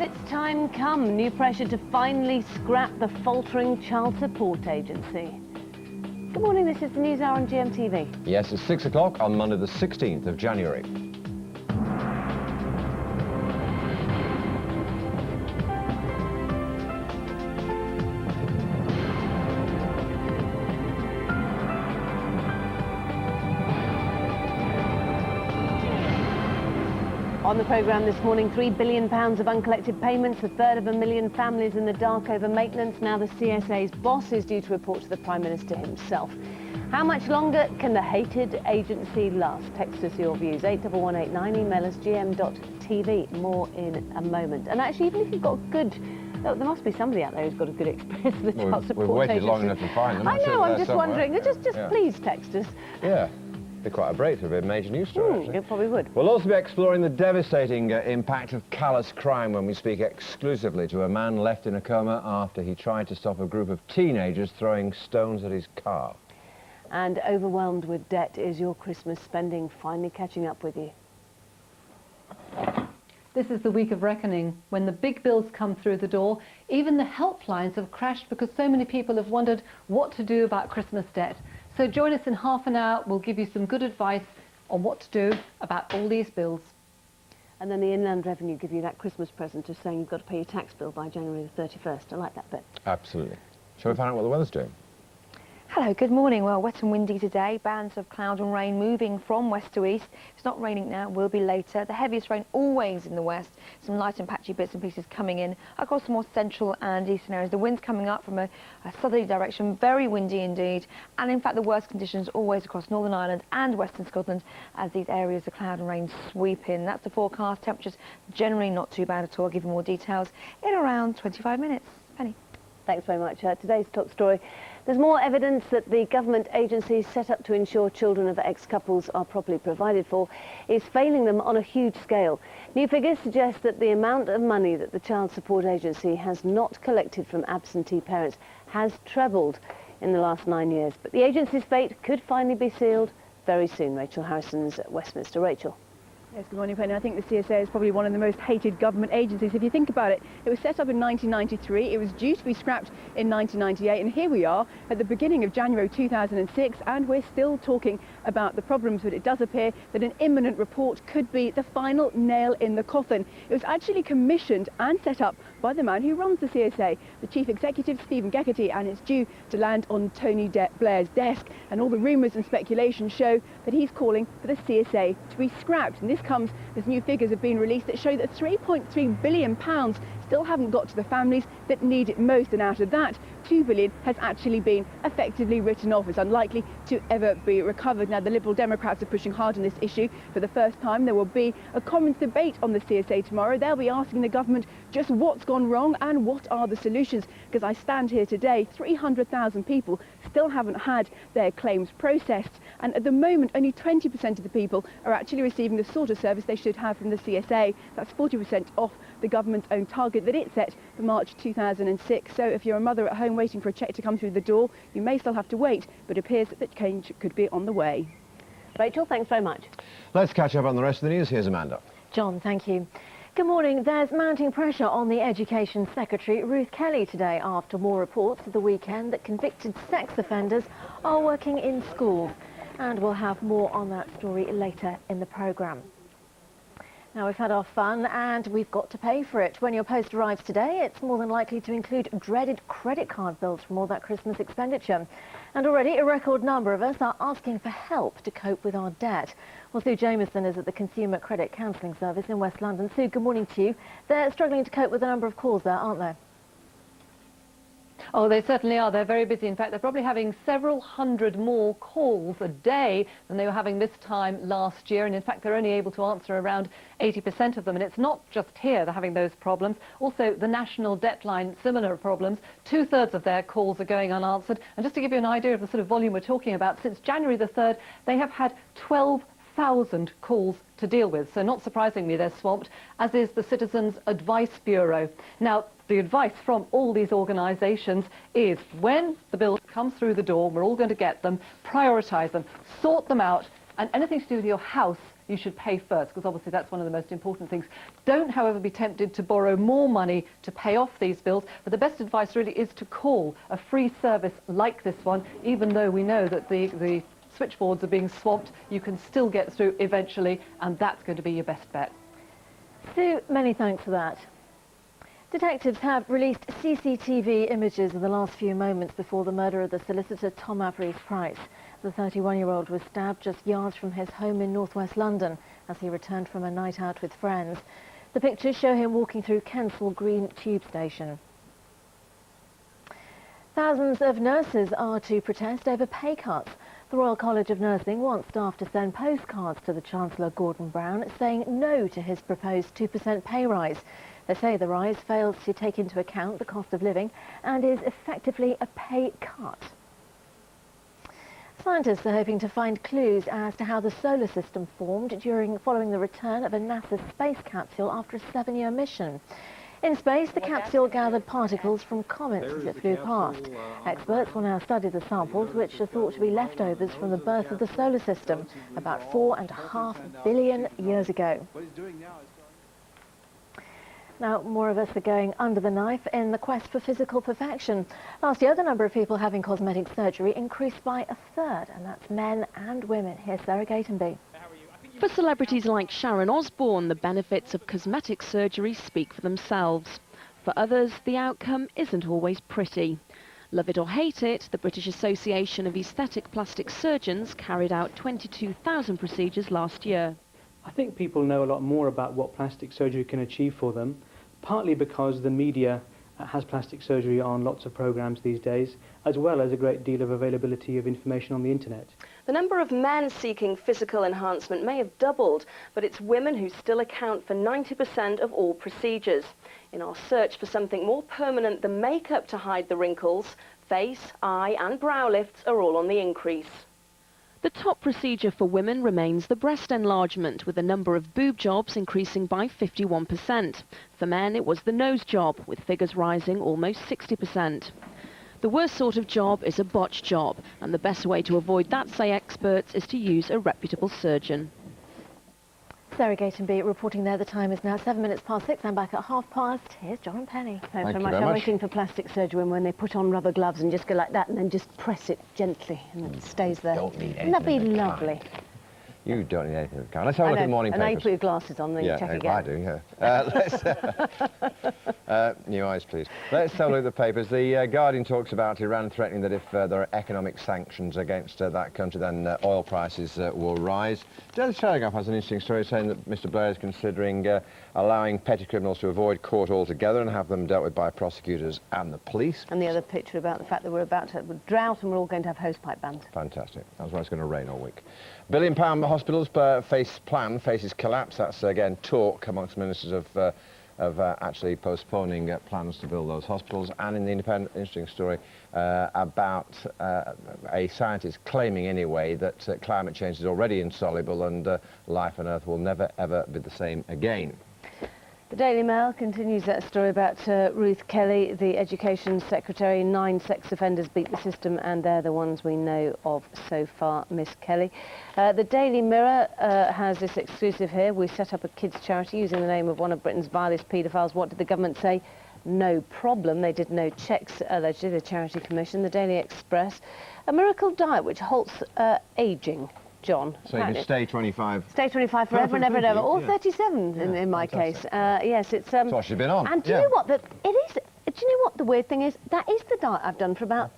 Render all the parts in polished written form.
its time come? New pressure to finally scrap the faltering child support agency. Good morning, this is the News Hour on GMTV. Yes, it's 6 o'clock on Monday the 16th of January. On the programme this morning, £3 billion of uncollected payments, a third of a million families in the dark over maintenance. Now the CSA's boss is due to report to the Prime Minister himself. How much longer can the hated agency last? Text us your views, 81189, email us gm.tv. More in a moment. And actually, even if you've got good... there must be somebody out there who's got a good experience with the child support We've waited agency. long enough to find them. I know, I'm just wondering. Just yeah. Please text us. Yeah. Be quite a break to a major news story, actually. It probably would. We'll also be exploring the devastating impact of callous crime when we speak exclusively to a man left in a coma after he tried to stop a group of teenagers throwing stones at his car. And overwhelmed with debt, is your Christmas spending finally catching up with you? This is the week of reckoning, when the big bills come through the door. Even the helplines have crashed because so many people have wondered what to do about Christmas debt. So join us in half an hour. We'll give you some good advice on what to do about all these bills. And then the Inland Revenue give you that Christmas present of saying you've got to pay your tax bill by January the 31st. I like that bit. Absolutely. Shall we find out what the weather's doing? Hello, good morning. Well, wet and windy today. Bands of cloud and rain moving from west to east. It's not raining now, will be later. The heaviest rain always in the west. Some light and patchy bits and pieces coming in across the more central and eastern areas. The wind's coming up from a southerly direction, very windy indeed. And in fact, the worst conditions always across Northern Ireland and western Scotland as these areas of cloud and rain sweep in. That's the forecast. Temperatures generally not too bad at all. I'll give you more details in around 25 minutes. Penny. Thanks very much. Today's top story. There's more evidence that the government agencies set up to ensure children of ex-couples are properly provided for is failing them on a huge scale. New figures suggest that the amount of money that the Child Support Agency has not collected from absentee parents has trebled in the last 9 years. But the agency's fate could finally be sealed very soon. Rachel Harrison's at Westminster. Rachel. Yes, good morning, Penny. I think the CSA is probably one of the most hated government agencies. If you think about it, it was set up in 1993, it was due to be scrapped in 1998, and here we are at the beginning of January 2006, and we're still talking about the problems. But it does appear that an imminent report could be the final nail in the coffin. It was actually commissioned and set up by the man who runs the CSA, the Chief Executive, Stephen Geckerty, and it's due to land on Tony Blair's desk. And all the rumours and speculation show that he's calling for the CSA to be scrapped. And this comes as new figures have been released that show that £3.3 billion still haven't got to the families that need it most, and out of that, £2 billion has actually been effectively written off. It's unlikely to ever be recovered. Now, the Liberal Democrats are pushing hard on this issue. For the first time, there will be a Commons debate on the CSA tomorrow. They'll be asking the government just what's gone wrong and what are the solutions, because I stand here today, 300,000 people still haven't had their claims processed, and at the moment only 20% of the people are actually receiving the sort of service they should have from the CSA. That's 40% off the government's own target that it set for March 2006. So if you're a mother at home waiting for a cheque to come through the door, you may still have to wait, but it appears that change could be on the way. Rachel, thanks very much. Let's catch up on the rest of the news. Here's Amanda. John, thank you. Good morning. There's mounting pressure on the Education Secretary, Ruth Kelly, today after more reports at the weekend that convicted sex offenders are working in schools. And we'll have more on that story later in the programme. Now, we've had our fun and we've got to pay for it. When your post arrives today, it's more than likely to include dreaded credit card bills from all that Christmas expenditure. And already a record number of us are asking for help to cope with our debt. Well, Sue Jameson is at the Consumer Credit Counselling Service in West London. Sue, good morning to you. They're struggling to cope with a number of calls there, aren't they? Oh, they certainly are. They're very busy. In fact, they're probably having several hundred more calls a day than they were having this time last year. And in fact, they're only able to answer around 80% of them. And it's not just here they're having those problems. Also, the national debt line, similar problems. 2/3 of their calls are going unanswered. And just to give you an idea of the sort of volume we're talking about, since January the 3rd, they have had 12,000 calls to deal with. So not surprisingly, they're swamped, as is the Citizens Advice Bureau. Now, the advice from all these organisations is when the bills come through the door, we're all going to get them, prioritise them, sort them out, and anything to do with your house you should pay first, because obviously that's one of the most important things. Don't, however, be tempted to borrow more money to pay off these bills, but the best advice really is to call a free service like this one. Even though we know that the switchboards are being swamped, you can still get through eventually, and that's going to be your best bet. Sue, many thanks for that. Detectives have released CCTV images of the last few moments before the murder of the solicitor Tom Avery-Price. The 31-year-old was stabbed just yards from his home in northwest London as he returned from a night out with friends. The pictures show him walking through Kensal Green Tube Station. Thousands of nurses are to protest over pay cuts. The Royal College of Nursing wants staff to send postcards to the Chancellor Gordon Brown saying no to his proposed 2% pay rise. They say the rise fails to take into account the cost of living and is effectively a pay cut. Scientists are hoping to find clues as to how the solar system formed following the return of a NASA space capsule after a 7-year mission. In space, the capsule gathered particles from comets as it flew past. Experts will now study the samples, which are thought to be leftovers from the birth of the solar system about 4.5 billion years ago. Now, more of us are going under the knife in the quest for physical perfection. Last year, the number of people having cosmetic surgery increased by 1/3, and that's men and women. Here's Sarah Gatenby. For celebrities like Sharon Osbourne, the benefits of cosmetic surgery speak for themselves. For others, the outcome isn't always pretty. Love it or hate it, the British Association of Aesthetic Plastic Surgeons carried out 22,000 procedures last year. I think people know a lot more about what plastic surgery can achieve for them, partly because the media has plastic surgery on lots of programs these days, as well as a great deal of availability of information on the internet. The number of men seeking physical enhancement may have doubled, but it's women who still account for 90% of all procedures. In our search for something more permanent than makeup to hide the wrinkles, face, eye and brow lifts are all on the increase. The top procedure for women remains the breast enlargement, with the number of boob jobs increasing by 51%. For men, it was the nose job, with figures rising almost 60%. The worst sort of job is a botch job, and the best way to avoid that, say experts, is to use a reputable surgeon. Sarah Gatenby reporting there. The time is now 6:07. I'm back at 5:30. Here's John and Penny. Thanks very much. I'm waiting for plastic surgery when they put on rubber gloves and just go like that and then just press it gently and it stays there. Don't need anything. Wouldn't that be of the lovely? kind. You don't need anything of the kind. Let's have a look at the morning and now you papers. put your glasses on, then you check again. I do, yeah. New eyes, please. Let's have a look at the papers. The Guardian talks about Iran threatening that if there are economic sanctions against that country, then oil prices will rise. Daily Telegraph has an interesting story saying that Mr. Blair is considering allowing petty criminals to avoid court altogether and have them dealt with by prosecutors and the police. And the other picture about the fact that we're about to have a drought and we're all going to have hosepipe bans. Fantastic. That's why it's going to rain all week. £1 billion hospitals faces collapse. That's again talk amongst ministers of actually postponing plans to build those hospitals. And in the Independent, interesting story about a scientist claiming anyway that climate change is already insoluble and life on Earth will never ever be the same again. The Daily Mail continues that story about Ruth Kelly, the Education Secretary. 9 sex offenders beat the system, and they're the ones we know of so far, Miss Kelly. The Daily Mirror has this exclusive here. We set up a kids' charity using the name of one of Britain's vilest paedophiles. What did the government say? No problem. They did no checks, allegedly, the Charity Commission. The Daily Express. A miracle diet which halts ageing. John. So you can stay 25. Stay 25 forever and ever and ever, or 37 in my case. Yes, it's... That's what she's been on. And do you know what? Do you know what the weird thing is? That is the diet I've done for about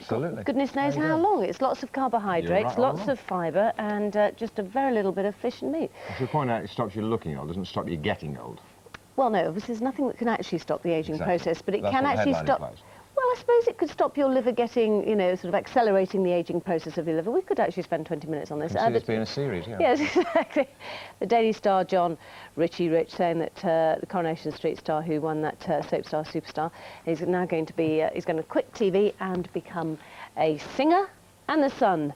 goodness knows how long. It's lots of carbohydrates, lots of fibre, and just a very little bit of fish and meat. I should point out it stops you looking old, doesn't stop you getting old. Well, no, there's nothing that can actually stop the ageing process, but it can actually stop... Well, I suppose it could stop your liver getting, you know, sort of accelerating the ageing process of your liver. We could actually spend 20 minutes on this. Consider this being a series, yeah. Yes, exactly. The Daily Star, John Richie Rich, saying that the Coronation Street star who won that Soap Star Superstar is now going to be, he's going to quit TV and become a singer. And The Sun,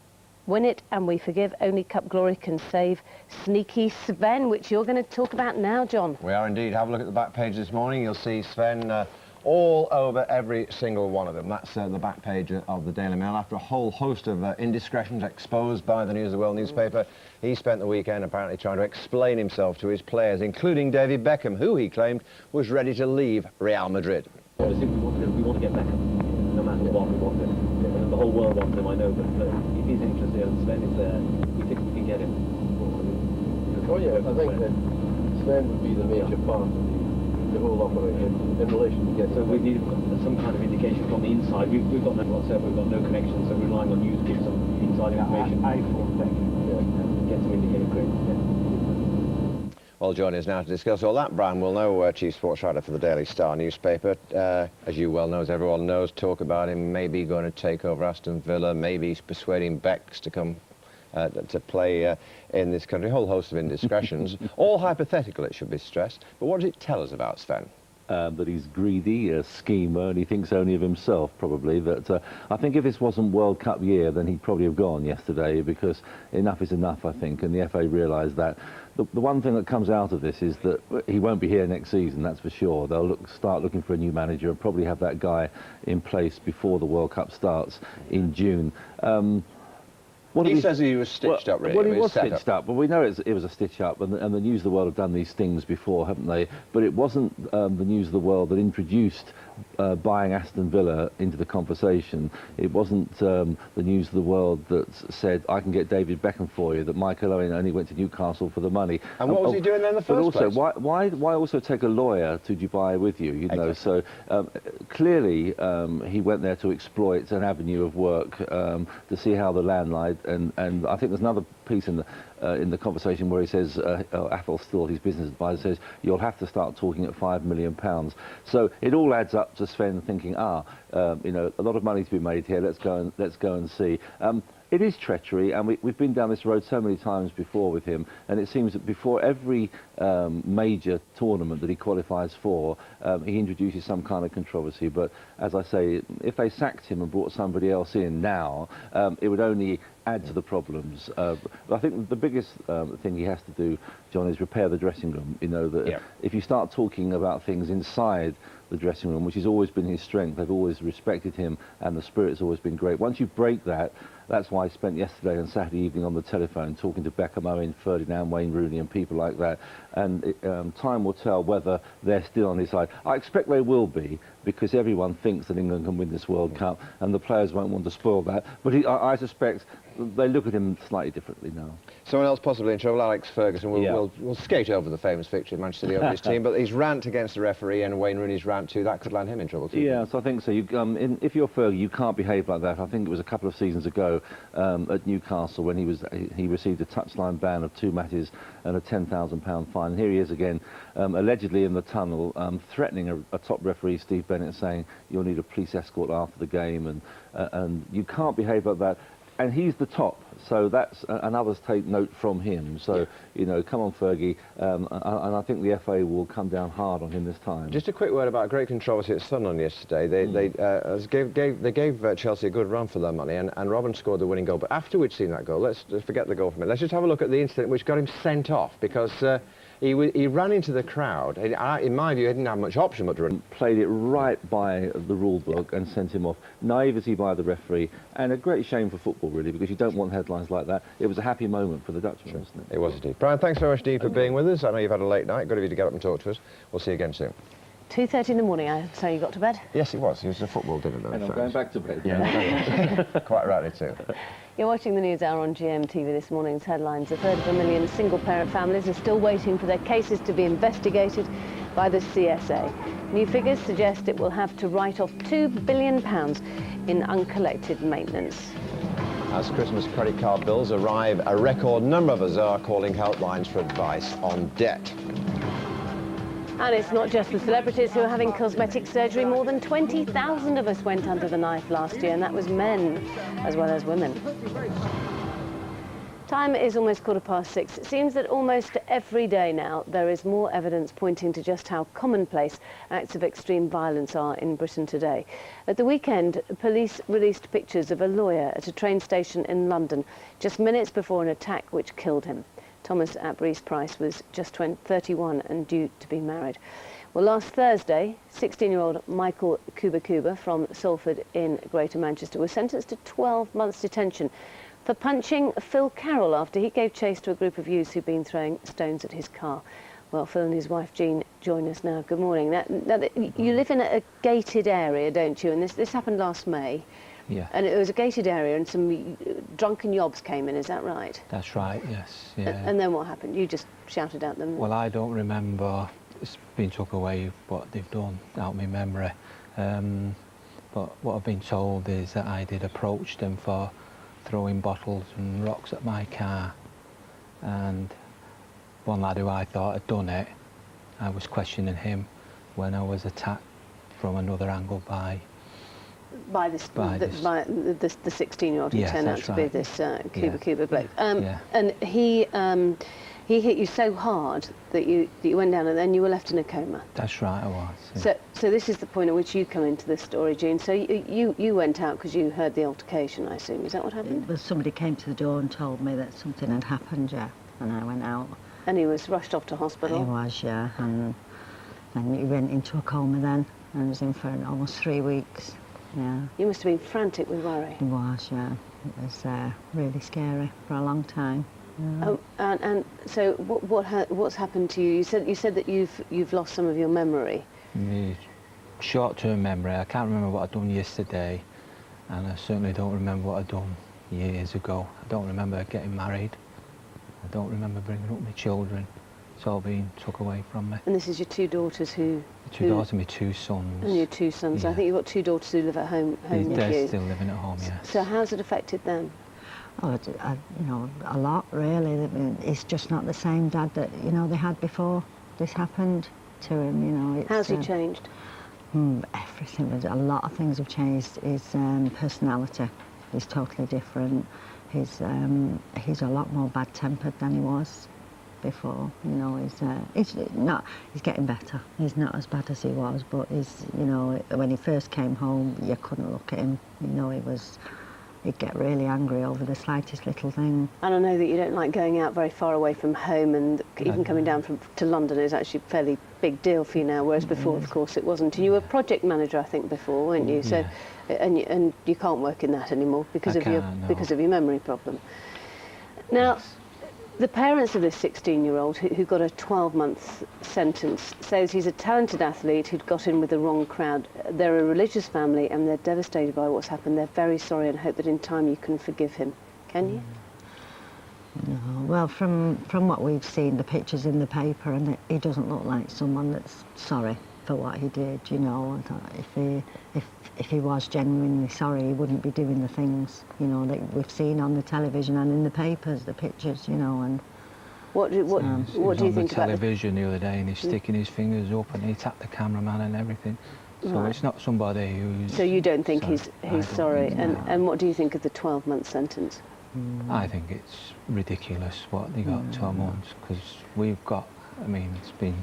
win it and we forgive. Only Cup glory can save sneaky Sven, which you're going to talk about now, John. We are indeed. Have a look at the back page this morning. You'll see Sven... all over every single one of them. That's the back page of the Daily Mail. After a whole host of indiscretions exposed by the News of the World newspaper, he spent the weekend apparently trying to explain himself to his players, including David Beckham, who he claimed was ready to leave Real Madrid. Obviously, we want to get Beckham, no matter what. We want him. And the whole world wants him, I know, but if he's interested and Sven is there, we think we can get him. Oh yeah, I think that Sven would be the major part of the whole operation in relation to getting. So we need some kind of indication from the inside. We've got no whatsoever, we've got no connection, so we're relying on you to give some inside information. I thank you. Get some indicated great. Well, joining us now to discuss all that, Brian will know, Chief Sports Writer for the Daily Star newspaper. As you well know, as everyone knows, talk about him maybe going to take over Aston Villa, maybe he's persuading Becks to come to play in this country. A whole host of indiscretions, all hypothetical, it should be stressed. But what does it tell us about Sven? That he's greedy, a schemer, and he thinks only of himself, probably. That I think if this wasn't World Cup year, then he'd probably have gone yesterday, because enough is enough, I think, and the FA realised that. The one thing that comes out of this is that he won't be here next season, that's for sure. They'll start looking for a new manager and probably have that guy in place before the World Cup starts in June. He says he was stitched up, really. Well, he was stitched up, but we know it was a stitch up, and the News of the World have done these things before, haven't they? But it wasn't the News of the World that introduced buying Aston Villa into the conversation. It wasn't the News of the World that said, I can get David Beckham for you, that Michael Owen only went to Newcastle for the money. And what was he doing then in the first place? But also, why also take a lawyer to Dubai with you, you know? So clearly he went there to exploit an avenue of work, to see how the land lied. And I think there's another piece in the conversation where he says, Athol Still, his business advisor, says, you'll have to start talking at £5 million. So it all adds up to Sven thinking, you know, a lot of money to be made here, let's go and see. It is treachery, and we've been down this road so many times before with him, and it seems that before every major tournament that he qualifies for, he introduces some kind of controversy. But as I say, if they sacked him and brought somebody else in now, it would only add to the problems. I think the biggest thing he has to do, John, is repair the dressing room. You know, that if you start talking about things inside the dressing room, which has always been his strength, they've always respected him, and the spirit's always been great. Once you break that, that's why I spent yesterday and Saturday evening on the telephone talking to Beckham, Owen, Ferdinand, Wayne Rooney and people like that. And time will tell whether they're still on his side. I expect they will be, because everyone thinks that England can win this World Cup, and the players won't want to spoil that. But I suspect they look at him slightly differently now. Someone else possibly in trouble, Alex Ferguson. We'll skate over the famous victory of Manchester City over his team, but his rant against the referee and Wayne Rooney's rant too, that could land him in trouble too. Yes, I think so. If you're Fergie, you can't behave like that. I think it was a couple of seasons ago at Newcastle when he received a touchline ban of 2 matches and a £10,000 fine. And here he is again, allegedly in the tunnel, threatening a top referee, Steve Bennett, saying you'll need a police escort after the game, and you can't behave like that. And he's the top, so that's, and others take note from him. So, you know, come on, Fergie, and I think the FA will come down hard on him this time. Just a quick word about a great controversy at Sunderland yesterday. They gave Chelsea a good run for their money, and Robin scored the winning goal. But after we'd seen that goal, let's forget the goal for a minute. Let's just have a look at the incident which got him sent off, because he ran into the crowd. In my view, he didn't have much option but to run. Played it right by the rule book and sent him off. Naivety by the referee, and a great shame for football, really, because you don't want headlines like that. It was a happy moment for the Dutchman, wasn't it? It was indeed. Brian, thanks very much, Dee, for being with us. I know you've had a late night. Good of you to get up and talk to us. We'll see you again soon. 2:30 in the morning, so you got to bed? Yes, it was. It was a football dinner, though. And I'm going back to bed. Yeah, quite rightly too. You're watching the News Hour on GMTV. This morning's headlines. 1/3 single-parent families are still waiting for their cases to be investigated by the CSA. New figures suggest it will have to write off £2 billion in uncollected maintenance. As Christmas credit card bills arrive, a record number of us are calling helplines for advice on debt. And it's not just the celebrities who are having cosmetic surgery. More than 20,000 of us went under the knife last year, and that was men as well as women. Time is almost 6:15. It seems that almost every day now there is more evidence pointing to just how commonplace acts of extreme violence are in Britain today. At the weekend, police released pictures of a lawyer at a train station in London just minutes before an attack which killed him. Thomas ap Rees Price was just 31 and due to be married. Well, last Thursday, 16-year-old Michael Kuba from Salford in Greater Manchester was sentenced to 12 months detention for punching Phil Carroll after he gave chase to a group of youths who'd been throwing stones at his car. Well, Phil and his wife Jean join us now. Good morning. Now, you live in a gated area, don't you? And this happened last May. Yeah. And it was a gated area and some drunken yobs came in, is that right? That's right, yes. Yeah. And then what happened? You just shouted at them? Well, I don't remember. It's been took away what they've done out of my memory. But what I've been told is that I did approach them for throwing bottles and rocks at my car. And one lad who I thought had done it, I was questioning him when I was attacked from another angle by the 16-year-old who turned out to be this Kuba bloke. And he hit you so hard that you went down and then you were left in a coma. That's right, I was. Yeah. So this is the point at which you come into this story, Jean. So you went out because you heard the altercation, I assume. Is that what happened? Well, somebody came to the door and told me that something had happened, yeah, and I went out. And he was rushed off to hospital? He was, yeah, and he went into a coma then, and was in for almost 3 weeks, yeah. You must have been frantic with worry. He was, yeah. It was really scary for a long time. Yeah. And so what's happened to you? You said that you've lost some of your memory. My short-term memory, I can't remember what I'd done yesterday, and I certainly don't remember what I'd done years ago. I don't remember getting married. I don't remember bringing up my children. It's all been took away from me. And this is your two daughters who... Two daughters and my 2 sons. And your 2 sons. Yeah. I think you've got 2 daughters who live at home with you. They're still living at home, yes. So how's it affected them? Oh, you know, a lot, really. I mean, it's just not the same dad that, you know, they had before this happened to him, you know. How's he changed? Everything. A lot of things have changed. His personality is totally different. He's a lot more bad-tempered than he was before. You know, he's getting better. He's not as bad as he was, but you know, when he first came home, you couldn't look at him. You know, he'd get really angry over the slightest little thing. And I know that you don't like going out very far away from home, and even coming down to London is actually a fairly big deal for you now, whereas before, of course, it wasn't. And you were project manager, I think, before, weren't you? So, and you can't work in that anymore because of your memory problem. Now, the parents of this 16-year-old who got a 12-month sentence says he's a talented athlete who'd got in with the wrong crowd. They're a religious family and they're devastated by what's happened. They're very sorry and hope that in time you can forgive him. Can you? No. Well, from what we've seen, the pictures in the paper, and he doesn't look like someone that's sorry for what he did, you know. If he was genuinely sorry, he wouldn't be doing the things, you know, that we've seen on the television and in the papers, the pictures, you know. And what do you think about it? He was on the television the other day and he's sticking his fingers up and he tapped the cameraman and everything. So it's not somebody who's... So you don't think he's sorry? And what do you think of the 12-month sentence? I think it's ridiculous what they got 12 months, because we've got, I mean, it's been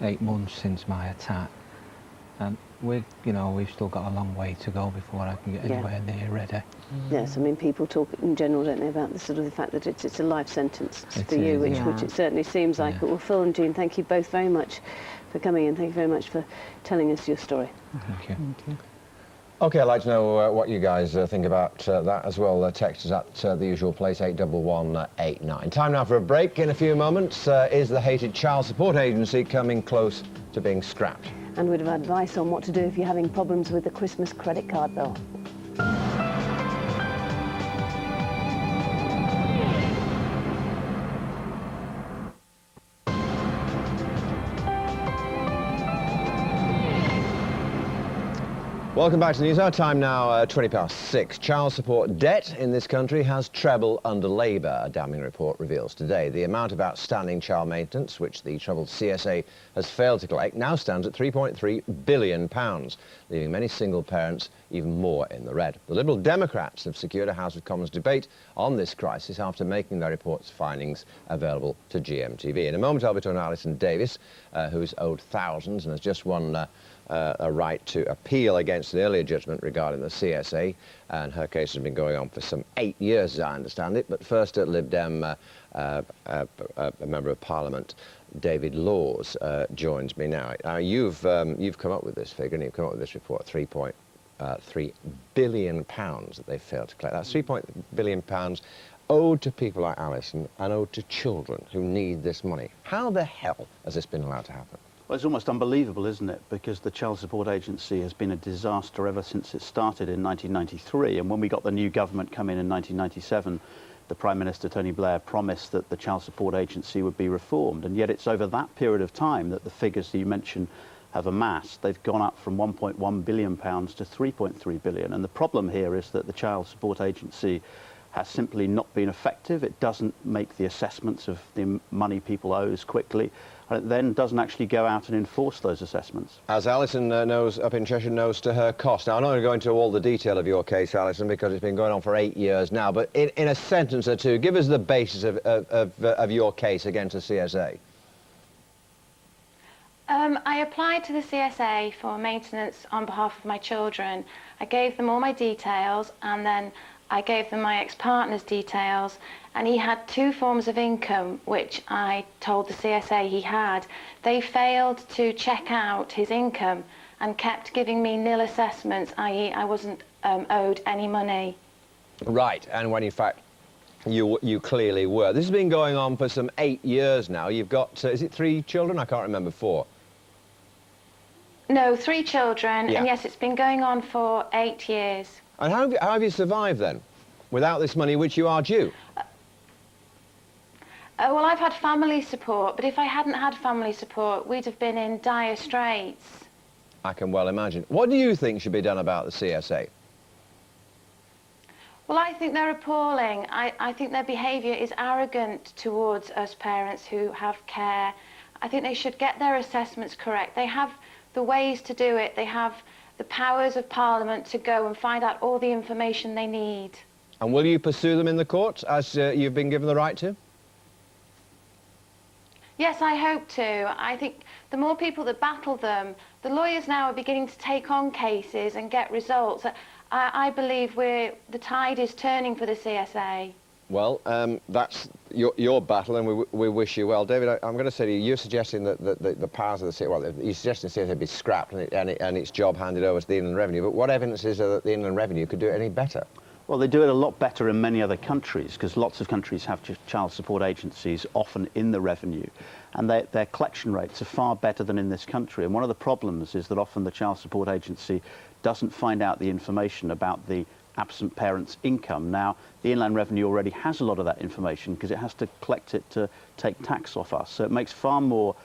8 months since my attack, and we've still got a long way to go before I can get anywhere near ready. Yes, I mean, people talk in general, don't they, about the fact that it's a life sentence for you, which it certainly seems like. But well, Phil and Jean, thank you both very much for coming in. Thank you very much for telling us your story. Thank you. Thank you. OK, I'd like to know what you guys think about that as well. Text us at the usual place, 81189. Time now for a break. In a few moments, is the hated child support agency coming close to being scrapped? And we'd have advice on what to do if you're having problems with the Christmas credit card bill. Welcome back to the news. Our time now, 6:20. Child support debt in this country has trebled under Labour, a damning report reveals today. The amount of outstanding child maintenance, which the troubled CSA has failed to collect, now stands at £3.3 billion, leaving many single parents even more in the red. The Liberal Democrats have secured a House of Commons debate on this crisis after making their report's findings available to GMTV. In a moment, I'll be talking to Alison Davis, who's owed thousands and has just won a right to appeal against an earlier judgment regarding the CSA, and her case has been going on for some 8 years, as I understand it. But first, Lib Dem a Member of Parliament, David Laws, joins me now. You've come up with this figure, and you've come up with this report, £3.3 billion that they failed to collect. That's £3 billion owed to people like Alison and owed to children who need this money. How the hell has this been allowed to happen? Well, it's almost unbelievable, isn't it? Because the Child Support Agency has been a disaster ever since it started in 1993. And when we got the new government come in 1997, the Prime Minister, Tony Blair, promised that the Child Support Agency would be reformed. And yet it's over that period of time that the figures that you mentioned have amassed. They've gone up from £1.1 billion to £3.3 billion. And the problem here is that the Child Support Agency has simply not been effective. It doesn't make the assessments of the money people owe as quickly, and it then doesn't actually go out and enforce those assessments. As Alison knows, up in Cheshire, knows to her cost. Now, I'm not going to go into all the detail of your case, Alison, because it's been going on for 8 years now, but in a sentence or two, give us the basis of your case against the CSA. I applied to the CSA for maintenance on behalf of my children. I gave them all my details, and then I gave them my ex-partner's details, and he had 2 forms of income, which I told the CSA he had. They failed to check out his income and kept giving me nil assessments, i.e. I wasn't owed any money. Right, and when in fact you clearly were. This has been going on for some 8 years now. You've got, is it 3 children? I can't remember, 4. No, 3 children, yeah. And yes, it's been going on for 8 years. And how have you survived then, without this money which you are due? Well, I've had family support, but if I hadn't had family support, we'd have been in dire straits. I can well imagine. What do you think should be done about the CSA? Well, I think they're appalling. I think their behaviour is arrogant towards us parents who have care. I think they should get their assessments correct. They have the ways to do it. They have the powers of Parliament to go and find out all the information they need. And will you pursue them in the courts, as you've been given the right to? Yes, I hope to. I think the more people that battle them, the lawyers now are beginning to take on cases and get results. I believe the tide is turning for the CSA. Well, that's your battle, and we wish you well. David, I'm going to say to you, you're suggesting that the powers of the CSA, well, you're suggesting the CSA be scrapped and its job handed over to the Inland Revenue, but what evidence is there that the Inland Revenue could do it any better? Well, they do it a lot better in many other countries, because lots of countries have child support agencies, often in the revenue, and their collection rates are far better than in this country. And one of the problems is that often the child support agency doesn't find out the information about the absent parent's income. Now, the Inland Revenue already has a lot of that information because it has to collect it to take tax off us. So it makes far more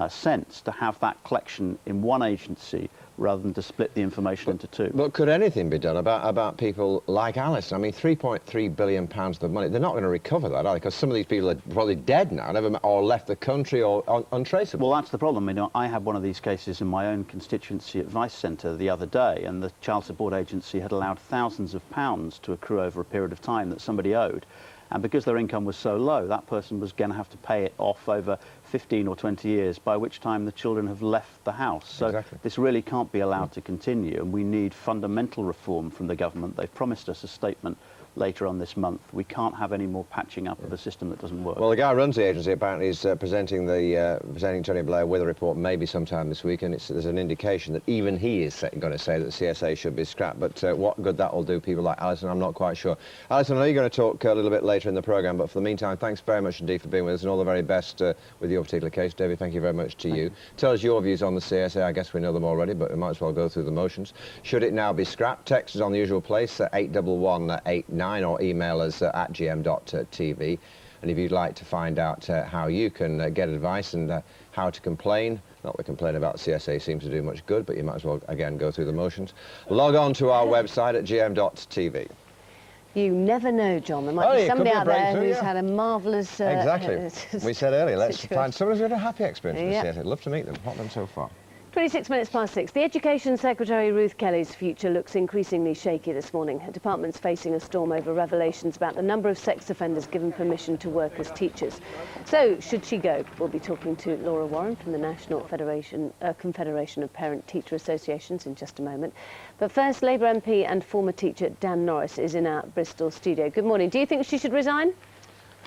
sense to have that collection in one agency rather than to split the information into 2. But could anything be done about people like Alison? I mean, £3.3 billion of money, they're not going to recover that, are they? Because some of these people are probably dead now, or left the country, or untraceable. Well, that's the problem. You know, I had one of these cases in my own constituency advice centre the other day, and the Child Support Agency had allowed thousands of pounds to accrue over a period of time that somebody owed. And because their income was so low, that person was going to have to pay it off over 15 or 20 years, by which time the children have left the house. So exactly. This really can't be allowed to continue, and we need fundamental reform from the government. They've promised us a statement later on this month. We can't have any more patching up of a system that doesn't work. Well, the guy who runs the agency apparently is presenting Tony Blair with a report maybe sometime this week, and there's an indication that even he is going to say that the CSA should be scrapped. But what good that will do people like Alison, I'm not quite sure. Alison, I know you're going to talk a little bit later in the programme, but for the meantime, thanks very much indeed for being with us, and all the very best with your particular case. David, thank you very much to you. Tell us your views on the CSA. I guess we know them already, but we might as well go through the motions. Should it now be scrapped? Text is on the usual place, 81189, or email us at gm.tv. And if you'd like to find out how you can get advice and how to complain, not that complain about CSA seems to do much good, but you might as well, again, go through the motions. Log on to our website at gm.tv. You never know, John. There might be somebody out there who's had a marvellous... exactly. We said earlier, let's situation. find someone who's had a happy experience with Yeah. the CSA. I'd love to meet them. What them so far? 26 minutes past 6. The Education Secretary Ruth Kelly's future looks increasingly shaky this morning. Her department's facing a storm over revelations about the number of sex offenders given permission to work as teachers. So, should she go? We'll be talking to Laura Warren from the National Confederation of Parent-Teacher Associations in just a moment. But first, Labour MP and former teacher Dan Norris is in our Bristol studio. Good morning. Do you think she should resign?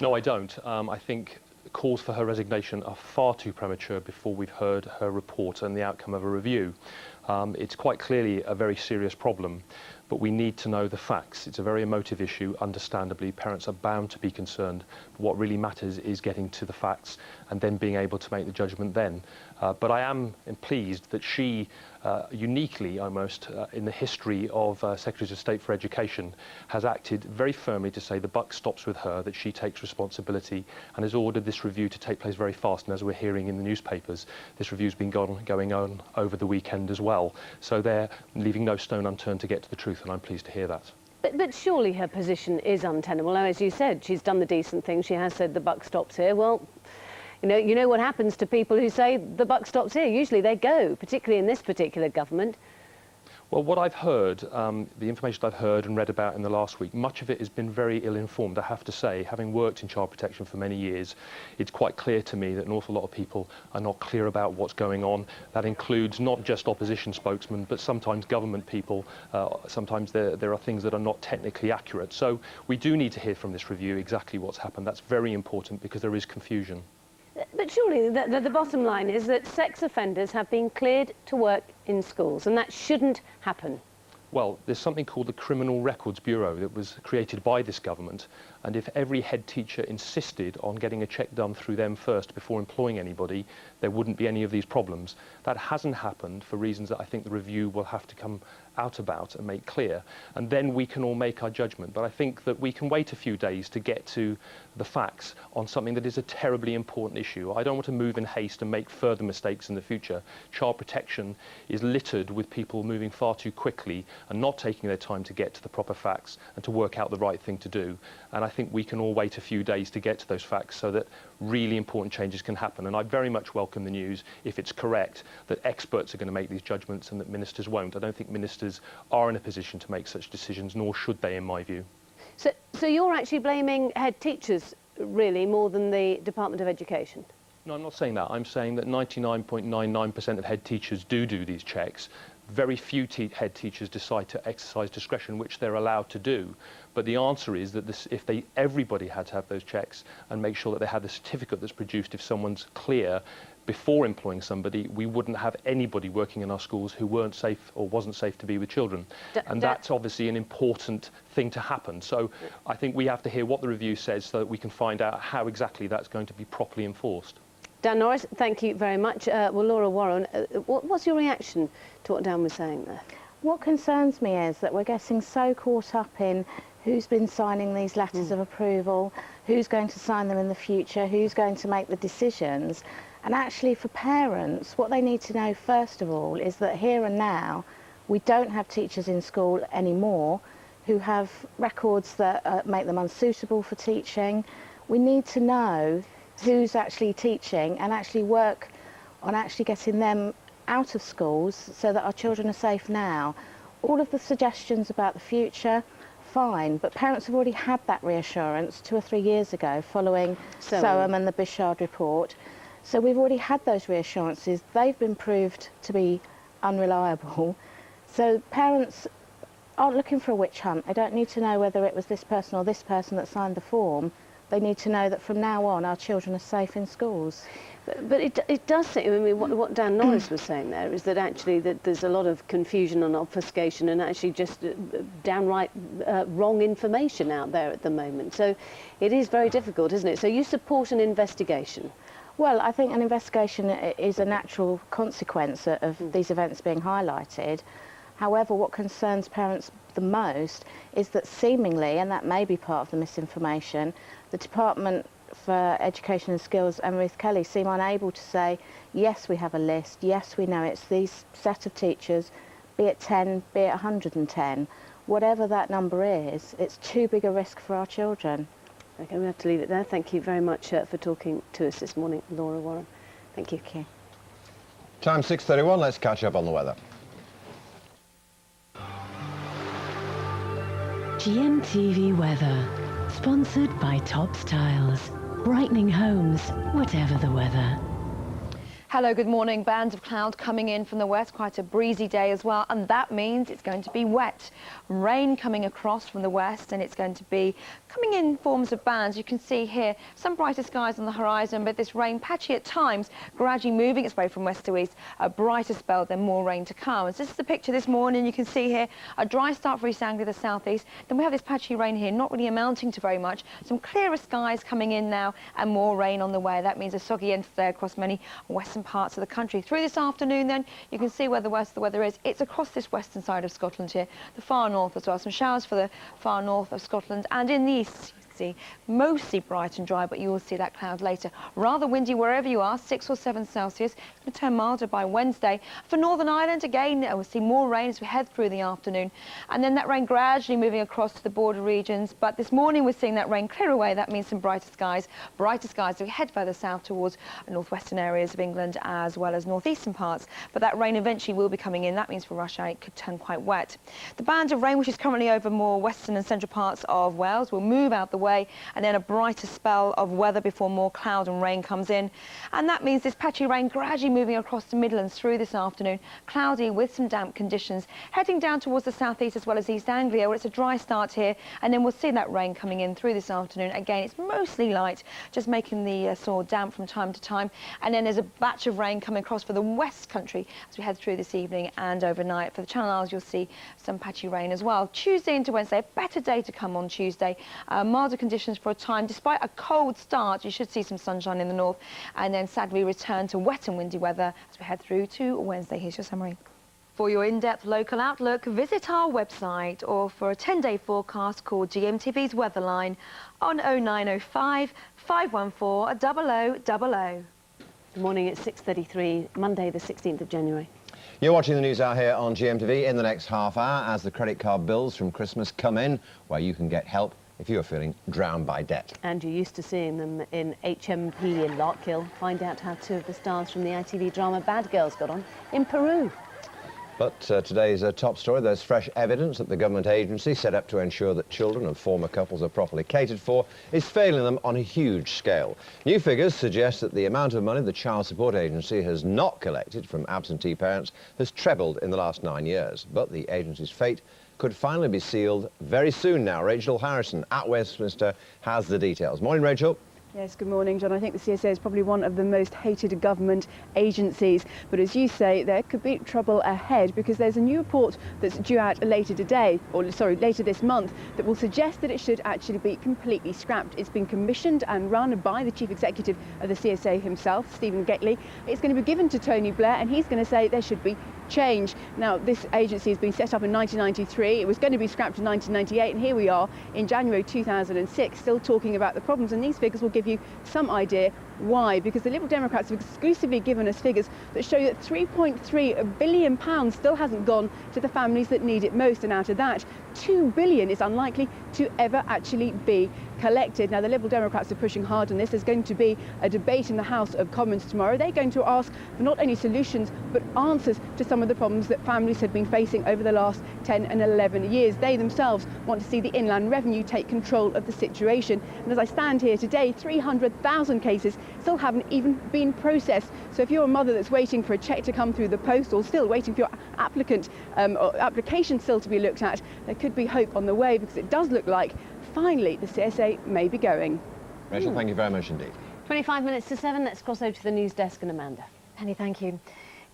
No, I don't. I think calls for her resignation are far too premature before we've heard her report and the outcome of a review. It's quite clearly a very serious problem, but we need to know the facts. It's a very emotive issue, understandably. Parents are bound to be concerned. But what really matters is getting to the facts and then being able to make the judgment then. But I am pleased that she, uniquely almost in the history of Secretaries of State for Education, has acted very firmly to say the buck stops with her, that she takes responsibility, and has ordered this review to take place very fast. And as we're hearing in the newspapers, this review's been going on over the weekend as well. So they're leaving no stone unturned to get to the truth, and I'm pleased to hear that. But surely her position is untenable. Now, as you said, she's done the decent thing. She has said the buck stops here. Well, you know what happens to people who say the buck stops here. Usually they go, particularly in this particular government. Well, what I've heard, the information I've heard and read about in the last week, much of it has been very ill-informed, I have to say. Having worked in child protection for many years, it's quite clear to me that an awful lot of people are not clear about what's going on. That includes not just opposition spokesmen, but sometimes government people. Sometimes there are things that are not technically accurate. So we do need to hear from this review exactly what's happened. That's very important because there is confusion. But surely the bottom line is that sex offenders have been cleared to work in schools, and that shouldn't happen. Well, there's something called the Criminal Records Bureau that was created by this government, and if every head teacher insisted on getting a check done through them first before employing anybody, there wouldn't be any of these problems. That hasn't happened for reasons that I think the review will have to come out about and make clear, and then we can all make our judgment. But I think that we can wait a few days to get to the facts on something that is a terribly important issue. I don't want to move in haste and make further mistakes in the future. Child protection is littered with people moving far too quickly and not taking their time to get to the proper facts and to work out the right thing to do. And I think we can all wait a few days to get to those facts so that really important changes can happen. And I very much welcome the news, if it's correct, that experts are going to make these judgments and that ministers won't. I don't think ministers are in a position to make such decisions, nor should they, in my view. So you're actually blaming head teachers, really, more than the Department of Education? No, I'm not saying that. I'm saying that 99.99% of head teachers do these checks. Very few head teachers decide to exercise discretion, which they're allowed to do. But the answer is that if everybody had to have those checks and make sure that they had the certificate that's produced if someone's clear before employing somebody, we wouldn't have anybody working in our schools who weren't safe or wasn't safe to be with children. And that's obviously an important thing to happen. So I think we have to hear what the review says so that we can find out how exactly that's going to be properly enforced. Dan Norris, thank you very much. Well, Laura Warren, what's your reaction to what Dan was saying there? What concerns me is that we're getting so caught up in who's been signing these letters of approval, who's going to sign them in the future, who's going to make the decisions. And actually for parents, what they need to know first of all is that here and now, we don't have teachers in school anymore who have records that make them unsuitable for teaching. We need to know who's actually teaching and actually work on actually getting them out of schools so that our children are safe now. All of the suggestions about the future, fine, but parents have already had that reassurance 2 or 3 years ago following Soham and the Bishard report. So we've already had those reassurances. They've been proved to be unreliable. So parents aren't looking for a witch hunt. They don't need to know whether it was this person or this person that signed the form. They need to know that from now on our children are safe in schools. But it does seem, I mean, what Dan Norris was saying there is that actually that there's a lot of confusion and obfuscation and actually just downright wrong information out there at the moment. So it is very difficult, isn't it? So you support an investigation? Well, I think an investigation is a natural consequence of these events being highlighted. However, what concerns parents the most is that seemingly, and that may be part of the misinformation, the Department for Education and Skills and Ruth Kelly seem unable to say, yes, we have a list, yes, we know it's these set of teachers, be it 10, be it 110. Whatever that number is, it's too big a risk for our children. Okay, we have to leave it there. Thank you very much for talking to us this morning, Laura Warren. Thank you. Okay. Time 6:31, let's catch up on the weather. GMTV weather, sponsored by Tops Tiles. Brightening homes, whatever the weather. Hello, good morning. Bands of cloud coming in from the west, quite a breezy day as well, and that means it's going to be wet. Rain coming across from the west, and it's going to be coming in forms of bands. You can see here some brighter skies on the horizon, but this rain patchy at times, gradually moving its way from west to east. A brighter spell, then more rain to come. So this is the picture this morning. You can see here a dry start for East Anglia, the southeast. Then we have this patchy rain here, not really amounting to very much. Some clearer skies coming in now, and more rain on the way. That means a soggy end today across many western parts of the country. Through this afternoon then, you can see where the worst of the weather is. It's across this western side of Scotland here, the far north as well. Some showers for the far north of Scotland, and in the east, see, mostly bright and dry, but you will see that cloud later. Rather windy wherever you are, 6 or 7 Celsius. Going to turn milder by Wednesday. For Northern Ireland, again, we'll see more rain as we head through the afternoon. And then that rain gradually moving across to the border regions. But this morning, we're seeing that rain clear away. That means some brighter skies as we head further south towards northwestern areas of England as well as northeastern parts. But that rain eventually will be coming in. That means for rush hour, it could turn quite wet. The band of rain, which is currently over more western and central parts of Wales, will move out the way, and then a brighter spell of weather before more cloud and rain comes in. And that means this patchy rain gradually moving across the Midlands through this afternoon. Cloudy with some damp conditions, heading down towards the southeast as well as East Anglia, where it's a dry start here, and then we'll see that rain coming in through this afternoon. Again, it's mostly light, just making the soil damp from time to time. And then there's a batch of rain coming across for the West Country as we head through this evening and overnight. For the Channel Islands, you'll see some patchy rain as well. Tuesday into Wednesday, a better day to come on Tuesday. Milder conditions for a time. Despite a cold start, you should see some sunshine in the north, and then sadly return to wet and windy weather as we head through to Wednesday. Here's your summary. For your in-depth local outlook, visit our website, or for a 10-day forecast, call GMTV's Weatherline on 0905 514 0000. Good morning, it's 6:33, Monday the 16th of January. You're watching the news hour here on GMTV. In the next half hour, as the credit card bills from Christmas come in, where you can get help if you're feeling drowned by debt. And you're used to seeing them in HMP in Larkhill. Find out how 2 of the stars from the ITV drama Bad Girls got on in Peru. But today's top story, there's fresh evidence that the government agency set up to ensure that children of former couples are properly catered for is failing them on a huge scale. New figures suggest that the amount of money the Child Support Agency has not collected from absentee parents has trebled in the last 9 years. But the agency's fate could finally be sealed very soon now. Rachel Harrison at Westminster has the details. Morning, Rachel. Yes, good morning, John. I think the CSA is probably one of the most hated government agencies. But as you say, there could be trouble ahead, because there's a new report that's due out later today, or sorry, later this month, that will suggest that it should actually be completely scrapped. It's been commissioned and run by the chief executive of the CSA himself, Stephen Gately. It's going to be given to Tony Blair, and he's going to say there should be change. Now, this agency has been set up in 1993. It was going to be scrapped in 1998, and here we are in January 2006, still talking about the problems. And these figures will give you some idea why, because the Liberal Democrats have exclusively given us figures that show that £3.3 billion still hasn't gone to the families that need it most, and out of that, £2 billion is unlikely to ever actually be collected. Now, the Liberal Democrats are pushing hard on this. There's going to be a debate in the House of Commons tomorrow. They're going to ask for not only solutions but answers to some of the problems that families have been facing over the last 10 and 11 years. They themselves want to see the Inland Revenue take control of the situation. And as I stand here today, 300,000 cases still haven't even been processed. So if you're a mother that's waiting for a cheque to come through the post, or still waiting for your application still to be looked at, there could be hope on the way, because it does look like finally the CSA may be going. Rachel, thank you very much indeed. 25 minutes to 7, let's cross over to the news desk and Amanda. Penny, thank you.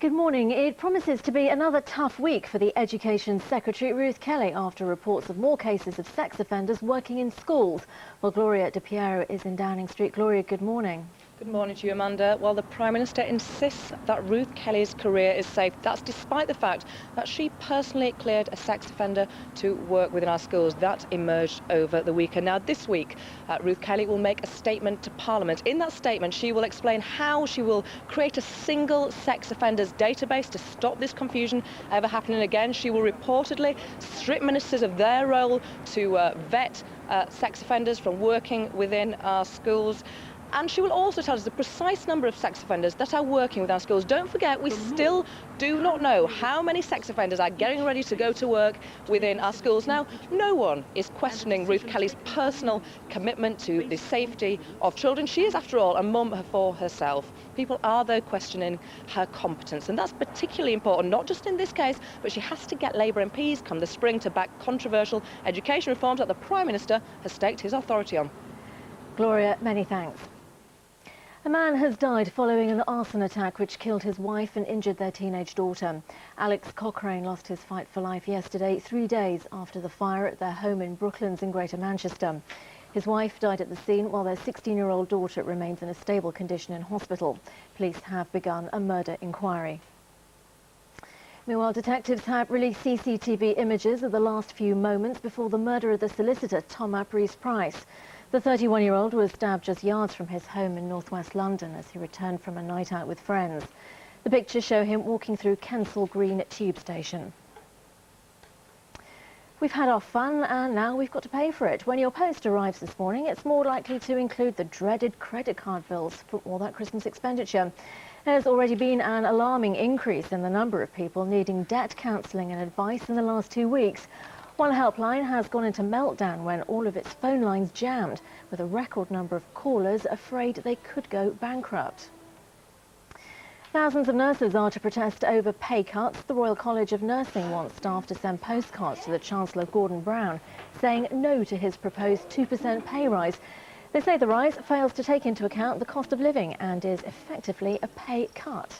Good morning. It promises to be another tough week for the Education Secretary, Ruth Kelly, after reports of more cases of sex offenders working in schools. Well, Gloria De Piero is in Downing Street. Gloria, good morning. Good morning to you, Amanda. Well, the Prime Minister insists that Ruth Kelly's career is safe. That's despite the fact that she personally cleared a sex offender to work within our schools. That emerged over the weekend. Now, this week, Ruth Kelly will make a statement to Parliament. In that statement, she will explain how she will create a single sex offenders database to stop this confusion ever happening again. She will reportedly strip ministers of their role to vet sex offenders from working within our schools. And she will also tell us the precise number of sex offenders that are working with our schools. Don't forget, we still do not know how many sex offenders are getting ready to go to work within our schools. Now, no one is questioning Ruth Kelly's personal commitment to the safety of children. She is, after all, a mum for herself. People are, though, questioning her competence, and that's particularly important, not just in this case, but she has to get Labour MPs come the spring to back controversial education reforms that the Prime Minister has staked his authority on. Gloria, many thanks. A man has died following an arson attack which killed his wife and injured their teenage daughter. Alex Cochrane lost his fight for life yesterday, 3 days after the fire at their home in Brooklands in Greater Manchester. His wife died at the scene while their 16-year-old daughter remains in a stable condition in hospital. Police have begun a murder inquiry. Meanwhile, detectives have released CCTV images of the last few moments before the murder of the solicitor Tom Price. The 31-year-old was stabbed just yards from his home in northwest London as he returned from a night out with friends. The pictures show him walking through Kensal Green tube station. We've had our fun and now we've got to pay for it. When your post arrives this morning, it's more likely to include the dreaded credit card bills for all that Christmas expenditure. There's already been an alarming increase in the number of people needing debt counselling and advice in the last 2 weeks. One helpline has gone into meltdown when all of its phone lines jammed, with a record number of callers afraid they could go bankrupt. Thousands of nurses are to protest over pay cuts. The Royal College of Nursing wants staff to send postcards to the Chancellor Gordon Brown, saying no to his proposed 2% pay rise. They say the rise fails to take into account the cost of living and is effectively a pay cut.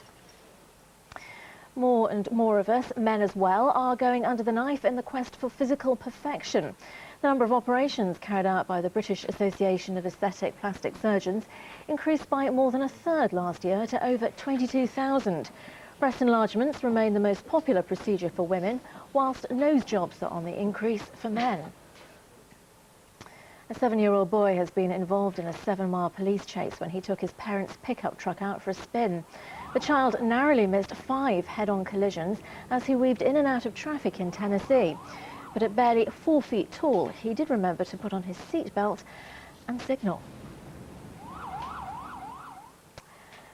More and more of us, men as well, are going under the knife in the quest for physical perfection. The number of operations carried out by the British Association of Aesthetic Plastic Surgeons increased by more than a third last year to over 22,000. Breast enlargements remain the most popular procedure for women, whilst nose jobs are on the increase for men. A 7-year-old boy has been involved in a 7-mile police chase when he took his parents' pickup truck out for a spin. The child narrowly missed 5 head-on collisions as he weaved in and out of traffic in Tennessee. But at barely 4 feet tall, he did remember to put on his seatbelt and signal.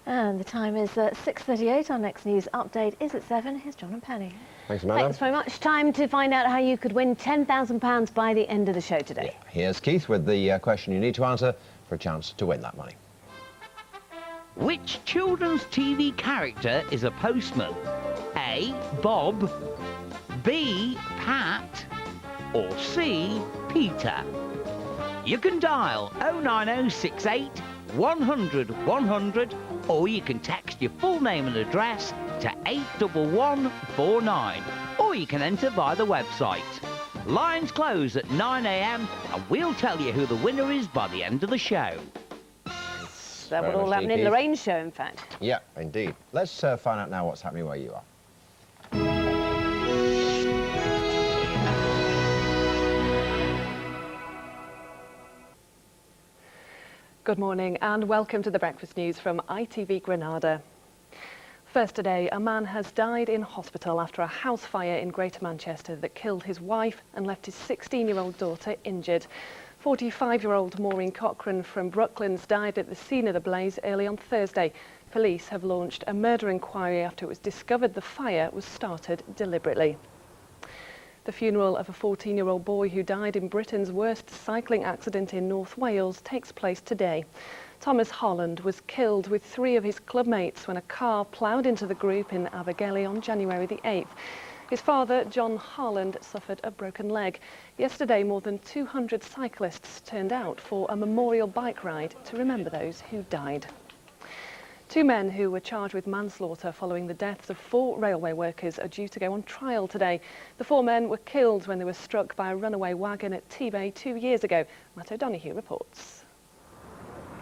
And the time is 6:38. Our next news update is at 7. Here's John and Penny. Thanks, Amanda. Thanks very much. Time to find out how you could win £10,000 by the end of the show today. Yeah. Here's Keith with the question you need to answer for a chance to win that money. Which children's TV character is a postman? A. Bob, B. Pat, or C. Peter? You can dial 09068 100 100, or you can text your full name and address to 81149, or you can enter via the website. Lines close at 9 AM and we'll tell you who the winner is by the end of the show. That would all happen in Lorraine's show, in fact. Yeah, indeed. Let's find out now what's happening where you are. Good morning and welcome to the Breakfast News from ITV Granada. First today, a man has died in hospital after a house fire in Greater Manchester that killed his wife and left his 16-year-old daughter injured. 45-year-old Maureen Cochrane from Brooklands died at the scene of the blaze early on Thursday. Police have launched a murder inquiry after it was discovered the fire was started deliberately. The funeral of a 14-year-old boy who died in Britain's worst cycling accident in North Wales takes place today. Thomas Holland was killed with 3 of his clubmates when a car ploughed into the group in Abergele on January the 8th. His father, John Harland, suffered a broken leg. Yesterday, more than 200 cyclists turned out for a memorial bike ride to remember those who died. 2 men who were charged with manslaughter following the deaths of 4 railway workers are due to go on trial today. The 4 men were killed when they were struck by a runaway wagon at Tebay 2 years ago. Matt O'Donoghue reports.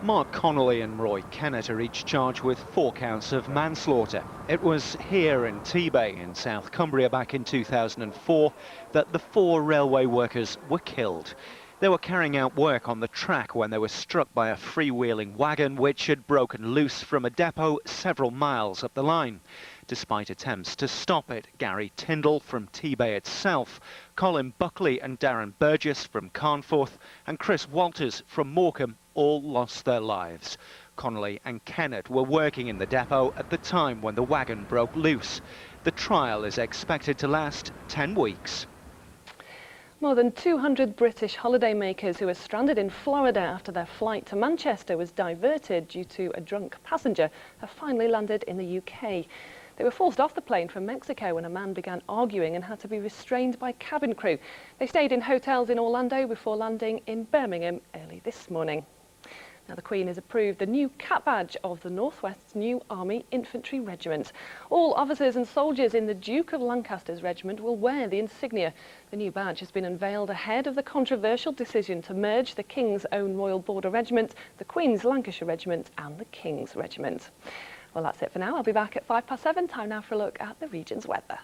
Mark Connolly and Roy Kennett are each charged with 4 counts of manslaughter. It was here in Tebay in South Cumbria back in 2004 that the 4 railway workers were killed. They were carrying out work on the track when they were struck by a freewheeling wagon which had broken loose from a depot several miles up the line. Despite attempts to stop it, Gary Tyndall from Tebay itself, Colin Buckley and Darren Burgess from Carnforth and Chris Walters from Morecambe all lost their lives. Connolly and Kennett were working in the depot at the time when the wagon broke loose. The trial is expected to last 10 weeks. More than 200 British holidaymakers who were stranded in Florida after their flight to Manchester was diverted due to a drunk passenger have finally landed in the UK. They were forced off the plane from Mexico when a man began arguing and had to be restrained by cabin crew. They stayed in hotels in Orlando before landing in Birmingham early this morning. Now, the Queen has approved the new cap badge of the North West's new Army Infantry Regiment. All officers and soldiers in the Duke of Lancaster's regiment will wear the insignia. The new badge has been unveiled ahead of the controversial decision to merge the King's Own Royal Border Regiment, the Queen's Lancashire Regiment and the King's Regiment. Well, that's it for now. I'll be back at 7:05. Time now for a look at the region's weather.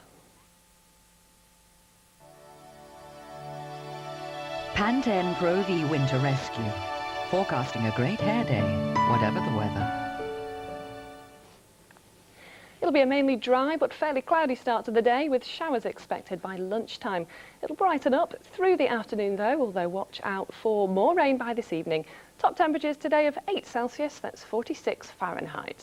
Pantene Pro V Winter Rescue. Forecasting a great hair day, whatever the weather. It'll be a mainly dry but fairly cloudy start to the day with showers expected by lunchtime. It'll brighten up through the afternoon though, although watch out for more rain by this evening. Top temperatures today of 8 Celsius, that's 46 Fahrenheit.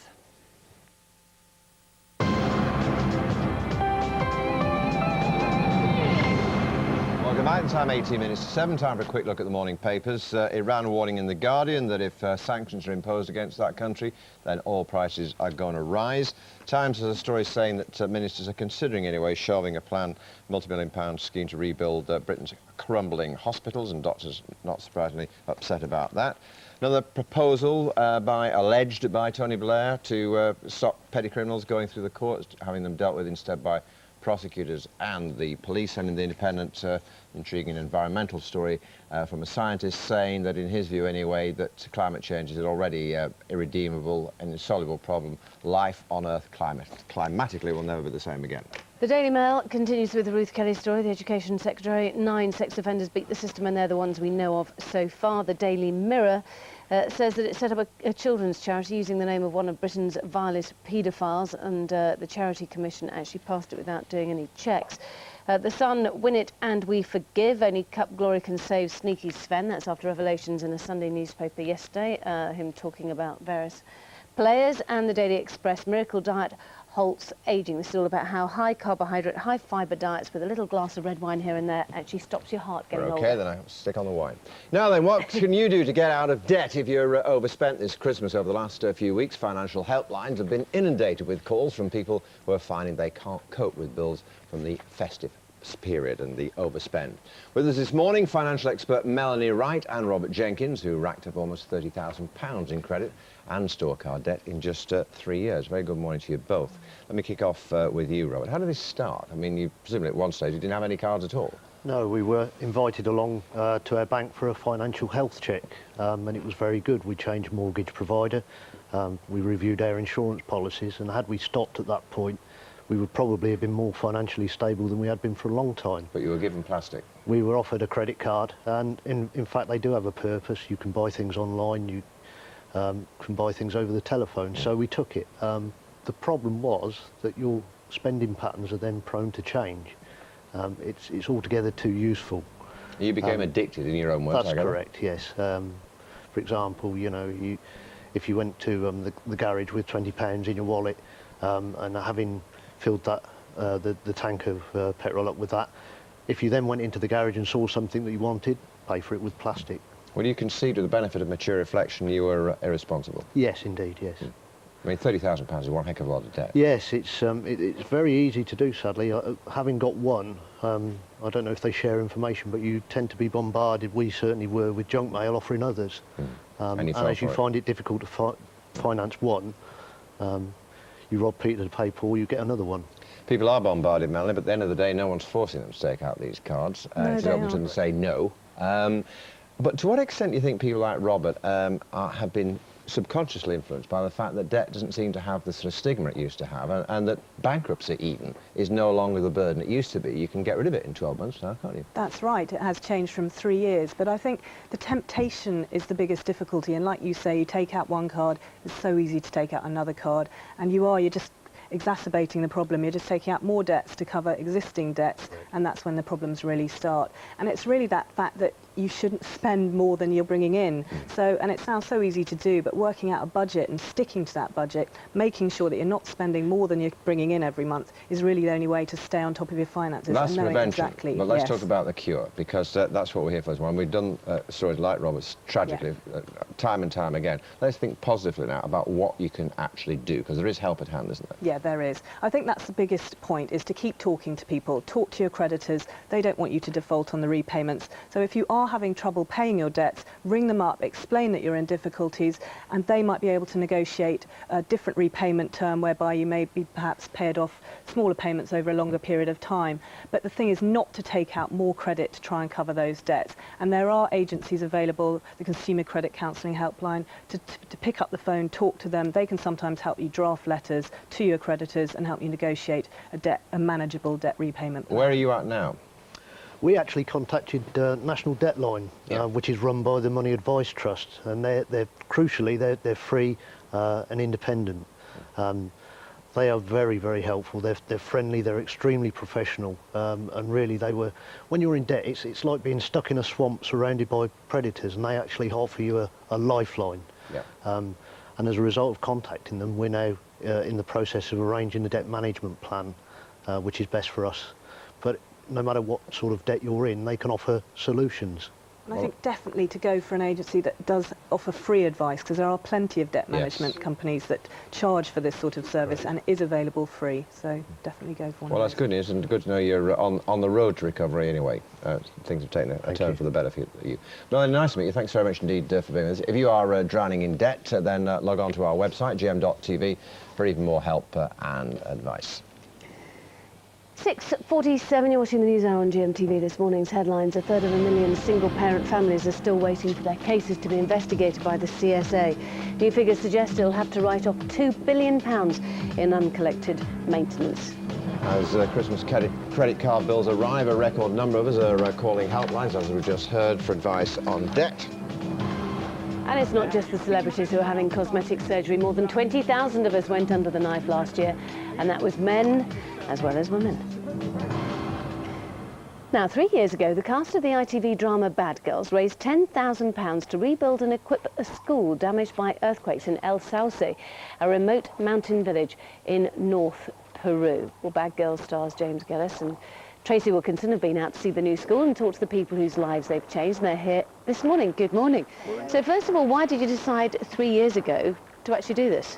Welcome back. Time 18 minutes to 7. Time for a quick look at the morning papers. Iran warning in The Guardian that if sanctions are imposed against that country, then oil prices are going to rise. Times has a story saying that ministers are considering anyway shelving a planned multi-million-pound scheme to rebuild Britain's crumbling hospitals, and doctors, not surprisingly, upset about that. Another proposal alleged by Tony Blair to stop petty criminals going through the courts, having them dealt with instead by prosecutors and the police. And in the Independent, intriguing environmental story from a scientist saying that, in his view anyway, that climate change is already irredeemable and insoluble problem. Life on Earth climatically will never be the same again. The Daily Mail continues with the Ruth Kelly story. The Education Secretary, 9 sex offenders beat the system, and they're the ones we know of so far. The Daily Mirror says that it set up a children's charity using the name of one of Britain's vilest paedophiles, and the Charity Commission actually passed it without doing any checks. The Sun, Win It and We Forgive. Only Cup glory can save Sneaky Sven. That's after revelations in a Sunday newspaper yesterday, him talking about various players. And the Daily Express, Miracle Diet halts ageing. This is all about how high carbohydrate, high fibre diets with a little glass of red wine here and there actually stops your heart getting older. Okay, then I'll stick on the wine. Now then, what can you do to get out of debt if you're overspent this Christmas? Over the last few weeks, financial helplines have been inundated with calls from people who are finding they can't cope with bills from the festive period and the overspend. With us this morning, financial expert Melanie Wright and Robert Jenkins, who racked up almost £30,000 in credit and store card debt in just 3 years. Very good morning to you both. Let me kick off with you, Robert. How did this start? I mean, you presumably at one stage you didn't have any cards at all. No, we were invited along to our bank for a financial health check, and it was very good. We changed mortgage provider, we reviewed our insurance policies, and had we stopped at that point, we would probably have been more financially stable than we had been for a long time. But you were given plastic? We were offered a credit card, and in fact they do have a purpose. You can buy things online, you can buy things over the telephone, so we took it. The problem was that your spending patterns are then prone to change. It's altogether too useful. You became addicted in your own words. That's correct, yes. For example, you know, if you went to the garage with £20 in your wallet and having filled that the tank of petrol up with that, if you then went into the garage and saw something that you wanted, pay for it with plastic. Well, you concede with the benefit of mature reflection you were irresponsible? Yes, indeed, yes. I mean, £30,000 is one heck of a lot of debt. Yes, it's very easy to do, sadly. Having got one, I don't know if they share information, but you tend to be bombarded, we certainly were, with junk mail offering others. And as you find it difficult to finance one, you rob Peter to pay Paul, you get another one. People are bombarded, Melanie, but at the end of the day, no one's forcing them to take out these cards. It's open to them to say no. But to what extent do you think people like Robert have been subconsciously influenced by the fact that debt doesn't seem to have the sort of stigma it used to have, and that bankruptcy even is no longer the burden it used to be? You can get rid of it in 12 months now, can't you? That's right, it has changed from 3 years, but I think the temptation is the biggest difficulty, and like you say, you take out one card, it's so easy to take out another card, and you're just exacerbating the problem. You're just taking out more debts to cover existing debts, and that's when the problems really start. And it's really that fact that you shouldn't spend more than you're bringing in. So, and it sounds so easy to do, but working out a budget and sticking to that budget, making sure that you're not spending more than you're bringing in every month, is really the only way to stay on top of your finances. That's prevention. Exactly. But let's talk about the cure, because that's what we're here for as well. And we've done stories like Robert's, tragically, time and time again. Let's think positively now about what you can actually do, because there is help at hand, isn't there? Yeah, there is. I think that's the biggest point, is to keep talking to people, talk to your creditors. They don't want you to default on the repayments. So if you are having trouble paying your debts, ring them up, explain that you're in difficulties, and they might be able to negotiate a different repayment term whereby you may be perhaps paid off smaller payments over a longer period of time. But the thing is not to take out more credit to try and cover those debts. And there are agencies available, the Consumer Credit Counselling Helpline, to pick up the phone, talk to them. They can sometimes help you draft letters to your creditors and help you negotiate a manageable debt repayment plan. Where are you at now? We actually contacted National Debt Line, which is run by the Money Advice Trust, and they're crucially they're free and independent. They are very, very helpful. They're friendly. They're extremely professional, and really they were. When you're in debt, it's like being stuck in a swamp surrounded by predators, and they actually offer you a lifeline. Yeah. And as a result of contacting them, we're now in the process of arranging the debt management plan, which is best for us. But no matter what sort of debt you're in, they can offer solutions. And I think definitely to go for an agency that does offer free advice, because there are plenty of debt management companies that charge for this sort of service, and it is available free. So definitely go for one. Well, that's good news, and good to know you're on the road to recovery anyway. Things have taken a turn for the better for you. No, nice to meet you. Thanks very much indeed for being with us. If you are drowning in debt, then log on to our website, gm.tv, for even more help and advice. 6:47, you're watching the news hour on GMTV. This morning's headlines: 1/3 single-parent families are still waiting for their cases to be investigated by the CSA. New figures suggest it'll have to write off £2 billion in uncollected maintenance. As Christmas credit card bills arrive, a record number of us are calling helplines, as we just heard, for advice on debt. And it's not just the celebrities who are having cosmetic surgery. More than 20,000 of us went under the knife last year, and that was men as well as women. Now, 3 years ago, the cast of the ITV drama Bad Girls raised £10,000 to rebuild and equip a school damaged by earthquakes in El Sauce, a remote mountain village in North Peru. Well, Bad Girls stars James Gillis and Tracy Wilkinson have been out to see the new school and talk to the people whose lives they've changed, and they're here this morning. Good morning. So first of all, why did you decide 3 years ago to actually do this?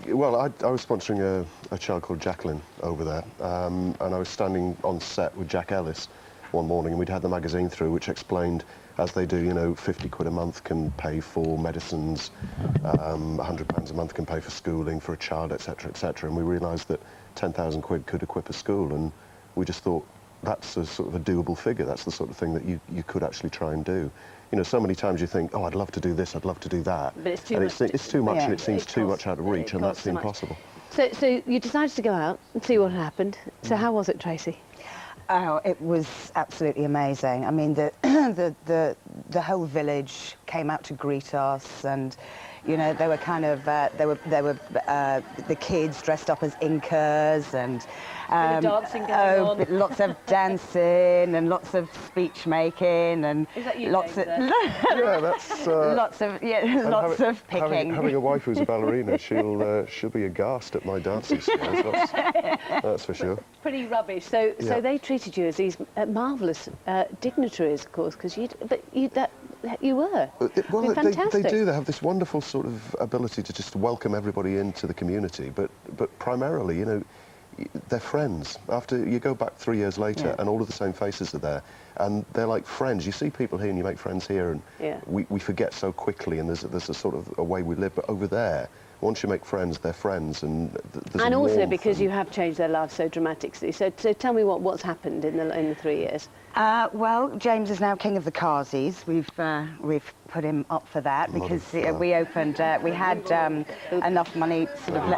Well, I was sponsoring a child called Jacqueline over there, and I was standing on set with Jack Ellis one morning, and we'd had the magazine through, which explained, as they do, you know, 50 quid a month can pay for medicines, £100 a month can pay for schooling for a child, etc., etc. And we realised that 10,000 quid could equip a school, and we just thought that's a sort of a doable figure. That's the sort of thing that you could actually try and do. You know, so many times you think, oh, I'd love to do this, I'd love to do that. But it's too and much. It's too much, and it seems too much out of reach, and that's impossible. So you decided to go out and see what happened. So how was it, Tracy? Oh, it was absolutely amazing. I mean, the whole village came out to greet us, and you know, they were kind of the kids dressed up as Incas, and dancing going on. Lots of dancing and lots of speech making, and is that you, lots of yeah, that's lots of picking. Having a wife who's a ballerina, she'll be aghast at my dancing skills. That's for sure. Pretty rubbish. So they treated you as these marvellous dignitaries, of course, because you were. Well, fantastic. they do. They have this wonderful sort of ability to just welcome everybody into the community, but primarily, you know, they're friends. After you go back 3 years later, and all of the same faces are there, and they're like friends. You see people here and you make friends here, and we forget so quickly, and there's a sort of a way we live. But over there, once you make friends, they're friends, and there's and also because you have changed their lives so dramatically. So tell me what's happened in the 3 years. Well, James is now king of the Kazis. We've put him up for that because we opened, we had enough money sort of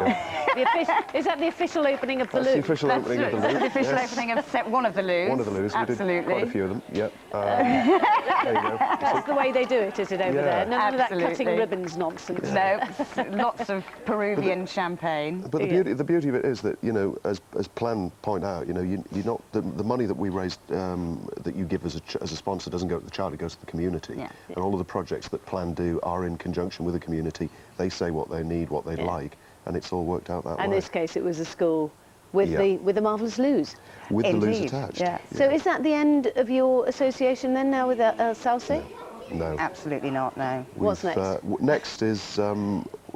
Is that the official opening of the loo? That's the official opening of the loo. The official opening of one of the loos. One of the loos. Absolutely. We did quite a few of them. Yep. There you go. That's the way they do it, is it, over there? None of that cutting ribbons nonsense. No, lots of Peruvian champagne. But the beauty of it is that, you know, as Plan point out, you know, you're not the money that we raised, that you give as a sponsor doesn't go to the child, it goes to the community. Yeah. And all of the projects that Plan do are in conjunction with the community. They say what they need, what they'd like, and it's all worked out that way. In this case, it was a school with the marvellous loos. With the loos attached. Yeah. So is that the end of your association then now with Salsi? No. Absolutely not, no. What's next? Next is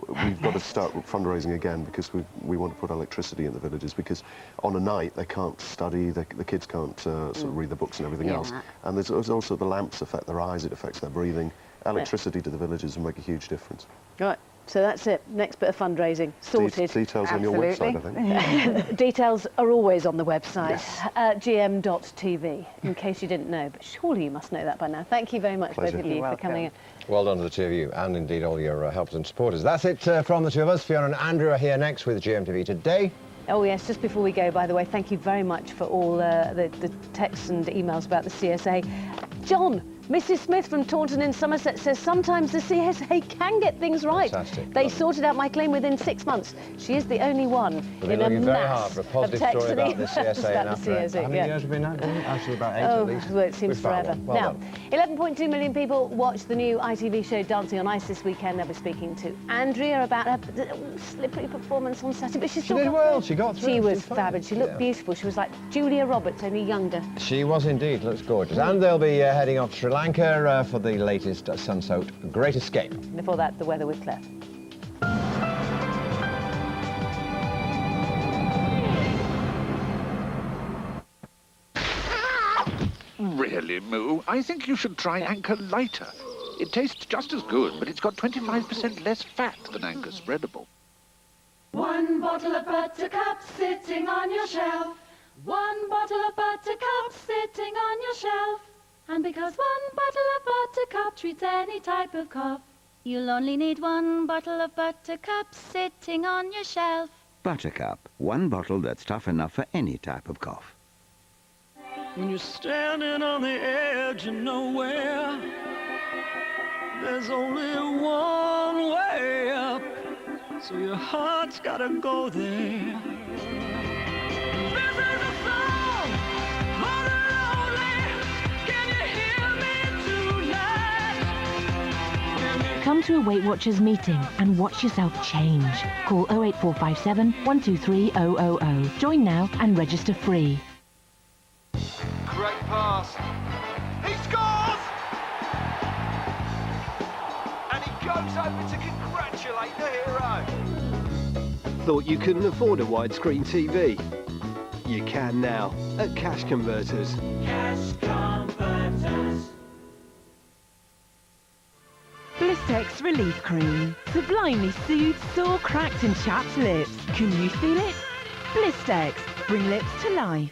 we've got to start fundraising again because we want to put electricity in the villages because on a night they can't study, the kids can't sort of read the books and everything else. And there's also the lamps affect their eyes, it affects their breathing. Electricity to the villages will make a huge difference. Right. So that's it. Next bit of fundraising. Sorted. Details on your website, I think. Details are always on the website, Yes. gm.tv, in case you didn't know. But surely you must know that by now. Thank you very much, Pleasure. both of you, for coming in. Well done to the two of you, and indeed all your helpers and supporters. That's it from the two of us. Fiona and Andrew are here next with GMTV Today. Oh yes, just before we go, by the way, thank you very much for all the texts and emails about the CSA. John, Mrs. Smith from Taunton in Somerset says sometimes the CSA can get things right. Fantastic. They sorted out my claim within 6 months. She is the only one in a looking very hard mass for a positive of texts story and about the emails CSA. about the CSA. How many years have we been out? Actually about 8 at least. Well, it seems We've found forever. one. Well Now, 11.2 million people watched the new ITV show Dancing on Ice this weekend. They'll be speaking to Andrea about her slippery performance on Saturday. But she did well. She got through. She was fabulous. She looked beautiful. She was like Julia Roberts, only younger. She was indeed. Looks gorgeous. And they'll be heading off to Sri Lanka for the latest sun-soaked Great Escape. Before that, the weather with Claire. Really, Moo, I think you should try Anchor Lighter. It tastes just as good, but it's got 25% less fat than Anchor Spreadable. One bottle of Buttercup sitting on your shelf. One bottle of Buttercup sitting on your shelf. And because one bottle of Buttercup treats any type of cough, you'll only need one bottle of Buttercup sitting on your shelf. Buttercup, one bottle that's tough enough for any type of cough. When you're standing on the edge of nowhere, there's only one way up, so your heart's gotta go there. This is a song for the lonely. Can you hear me tonight? Come to a Weight Watchers meeting and watch yourself change. Call 08457 123 000. Join now and register free. Great pass. He scores! And he goes over to congratulate the hero. Thought you couldn't afford a widescreen TV? You can now at Cash Converters. Cash Converters. Blistex Relief Cream. Sublimely soothes sore, cracked and chapped lips. Can you feel it? Blistex. Bring lips to life.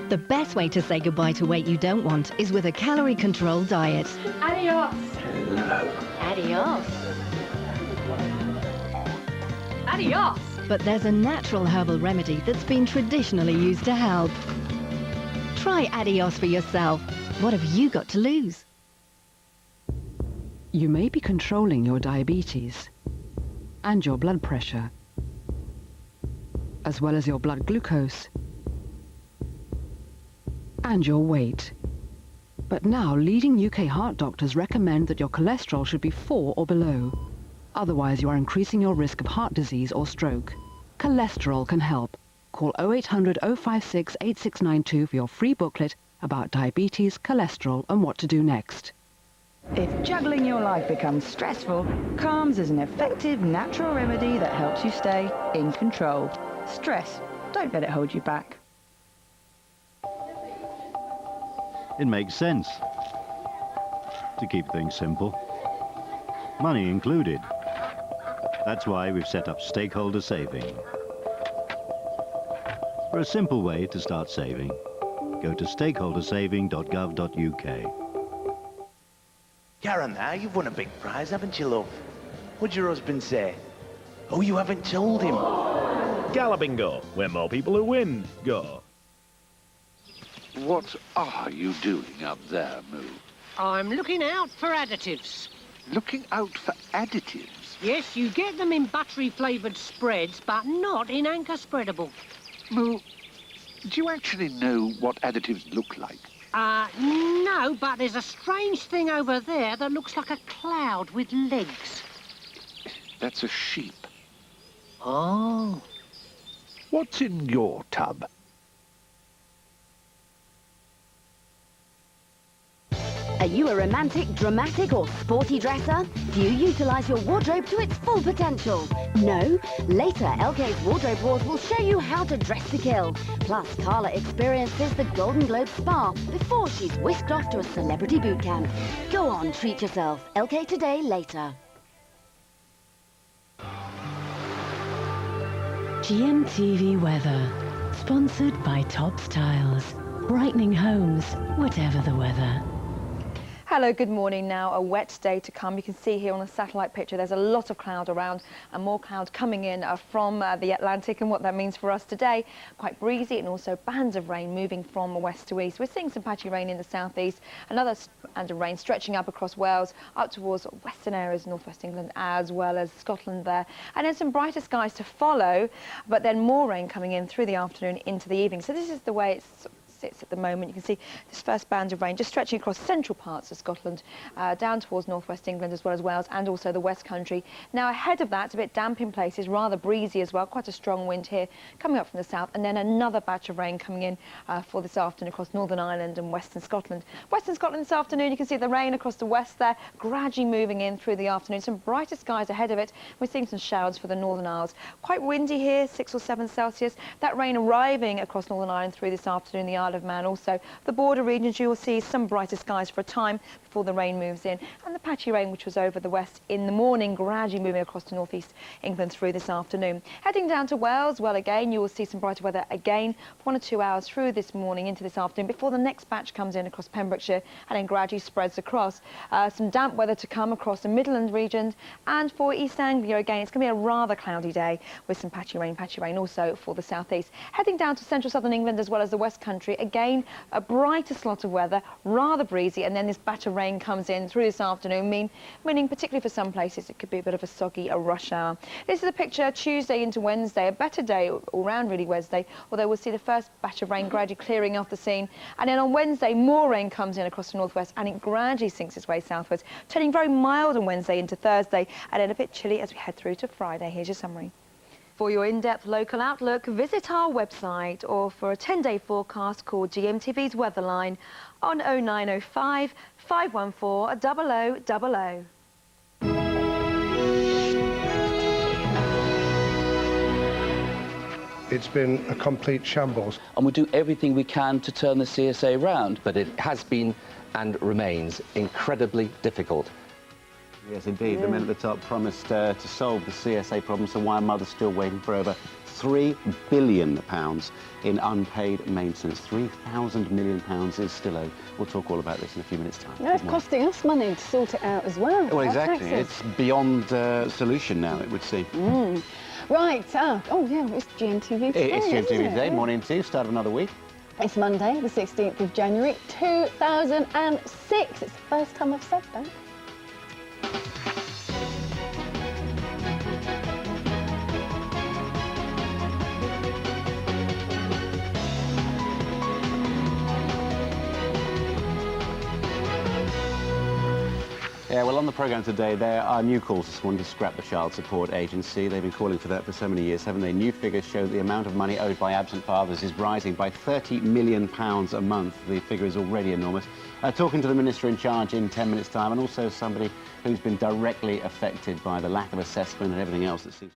The best way to say goodbye to weight you don't want is with a calorie-controlled diet. Adios. Adios. Adios. But there's a natural herbal remedy that's been traditionally used to help. Try Adios for yourself. What have you got to lose? You may be controlling your diabetes and your blood pressure, as well as your blood glucose and your weight. But now, leading UK heart doctors recommend that your cholesterol should be 4 or below. Otherwise, you are increasing your risk of heart disease or stroke. Cholesterol can help. Call 0800 056 8692 for your free booklet about diabetes, cholesterol and what to do next. If juggling your life becomes stressful, Calms is an effective natural remedy that helps you stay in control. Stress, don't let it hold you back. It makes sense to keep things simple. Money included. That's why we've set up stakeholder saving. For a simple way to start saving, go to stakeholdersaving.gov.uk. Karen, now you've won a big prize, haven't you, love? What'd your husband say? Oh, you haven't told him. Gala Bingo, where more people who win go. What are you doing up there, Moo? I'm looking out for additives. Looking out for additives? Yes, you get them in buttery-flavoured spreads, but not in Anchor Spreadable. Moo, do you actually know what additives look like? No, but there's a strange thing over there that looks like a cloud with legs. That's a sheep. Oh. What's in your tub? Are you a romantic, dramatic or sporty dresser? Do you utilise your wardrobe to its full potential? No? Later, LK's Wardrobe Wars will show you how to dress to kill. Plus, Carla experiences the Golden Globe Spa before she's whisked off to a celebrity boot camp. Go on, treat yourself. LK Today later. GMTV weather, sponsored by Tops Tiles. Brightening homes, whatever the weather. Hello, good morning. Now a wet day to come. You can see here on the satellite picture there's a lot of cloud around and more cloud coming in from the Atlantic, and what that means for us today, quite breezy and also bands of rain moving from west to east. We're seeing some patchy rain in the southeast, another band of rain stretching up across Wales, up towards western areas, northwest England as well as Scotland there, and then some brighter skies to follow, but then more rain coming in through the afternoon into the evening. So this is the way it's at the moment. You can see this first band of rain just stretching across central parts of Scotland, down towards northwest England as well as Wales and also the West Country. Now ahead of that, it's a bit damp in places, rather breezy as well, quite a strong wind here coming up from the south, and then another batch of rain coming in for this afternoon across Northern Ireland and Western Scotland. Western Scotland this afternoon, you can see the rain across the west there, gradually moving in through the afternoon. Some brighter skies ahead of it. We're seeing some showers for the Northern Isles. Quite windy here, 6 or 7 Celsius. That rain arriving across Northern Ireland through this afternoon, the Isle of Man. Also, the border regions, you will see some brighter skies for a time before the rain moves in. And the patchy rain, which was over the west in the morning, gradually moving across to northeast England through this afternoon. Heading down to Wales, well, again, you will see some brighter weather again for 1 or 2 hours through this morning into this afternoon before the next batch comes in across Pembrokeshire and then gradually spreads across. Some damp weather to come across the Midland region, and for East Anglia, again, it's going to be a rather cloudy day with some patchy rain also for the southeast. Heading down to central southern England as well as the West Country, again, a brighter slot of weather, rather breezy, and then this batch of rain comes in through this afternoon, meaning particularly for some places it could be a bit of a soggy rush hour. This is a picture Tuesday into Wednesday, a better day all round really Wednesday, although we'll see the first batch of rain gradually clearing off the scene, and then on Wednesday more rain comes in across the northwest and it gradually sinks its way southwards, turning very mild on Wednesday into Thursday, and then a bit chilly as we head through to Friday. Here's your summary. For your in-depth local outlook, visit our website, or for a 10-day forecast, call GMTV's Weatherline on 0905 514 0000. It's been a complete shambles. And we'll do everything we can to turn the CSA round. But it has been and remains incredibly difficult. Yes, indeed. The men at the top promised to solve the CSA problem, so why are mothers still waiting for over £3 billion in unpaid maintenance? £3,000 million is still owed. We'll talk all about this in a few minutes' time. No, it's costing us money to sort it out as well. Well, exactly. It's beyond solution now, it would seem. Right. Oh, yeah, it's GMTV today, It's GMTV today. Yeah. Morning to you. Start of another week. It's Monday, the 16th of January, 2006. It's the first time I've said that. Yeah, well, on the programme today, there are new calls this morning to scrap the Child Support Agency. They've been calling for that for so many years, haven't they? New figures show that the amount of money owed by absent fathers is rising by £30 million a month. The figure is already enormous. Talking to the Minister in charge in 10 minutes' time, and also somebody who's been directly affected by the lack of assessment and everything else that seems...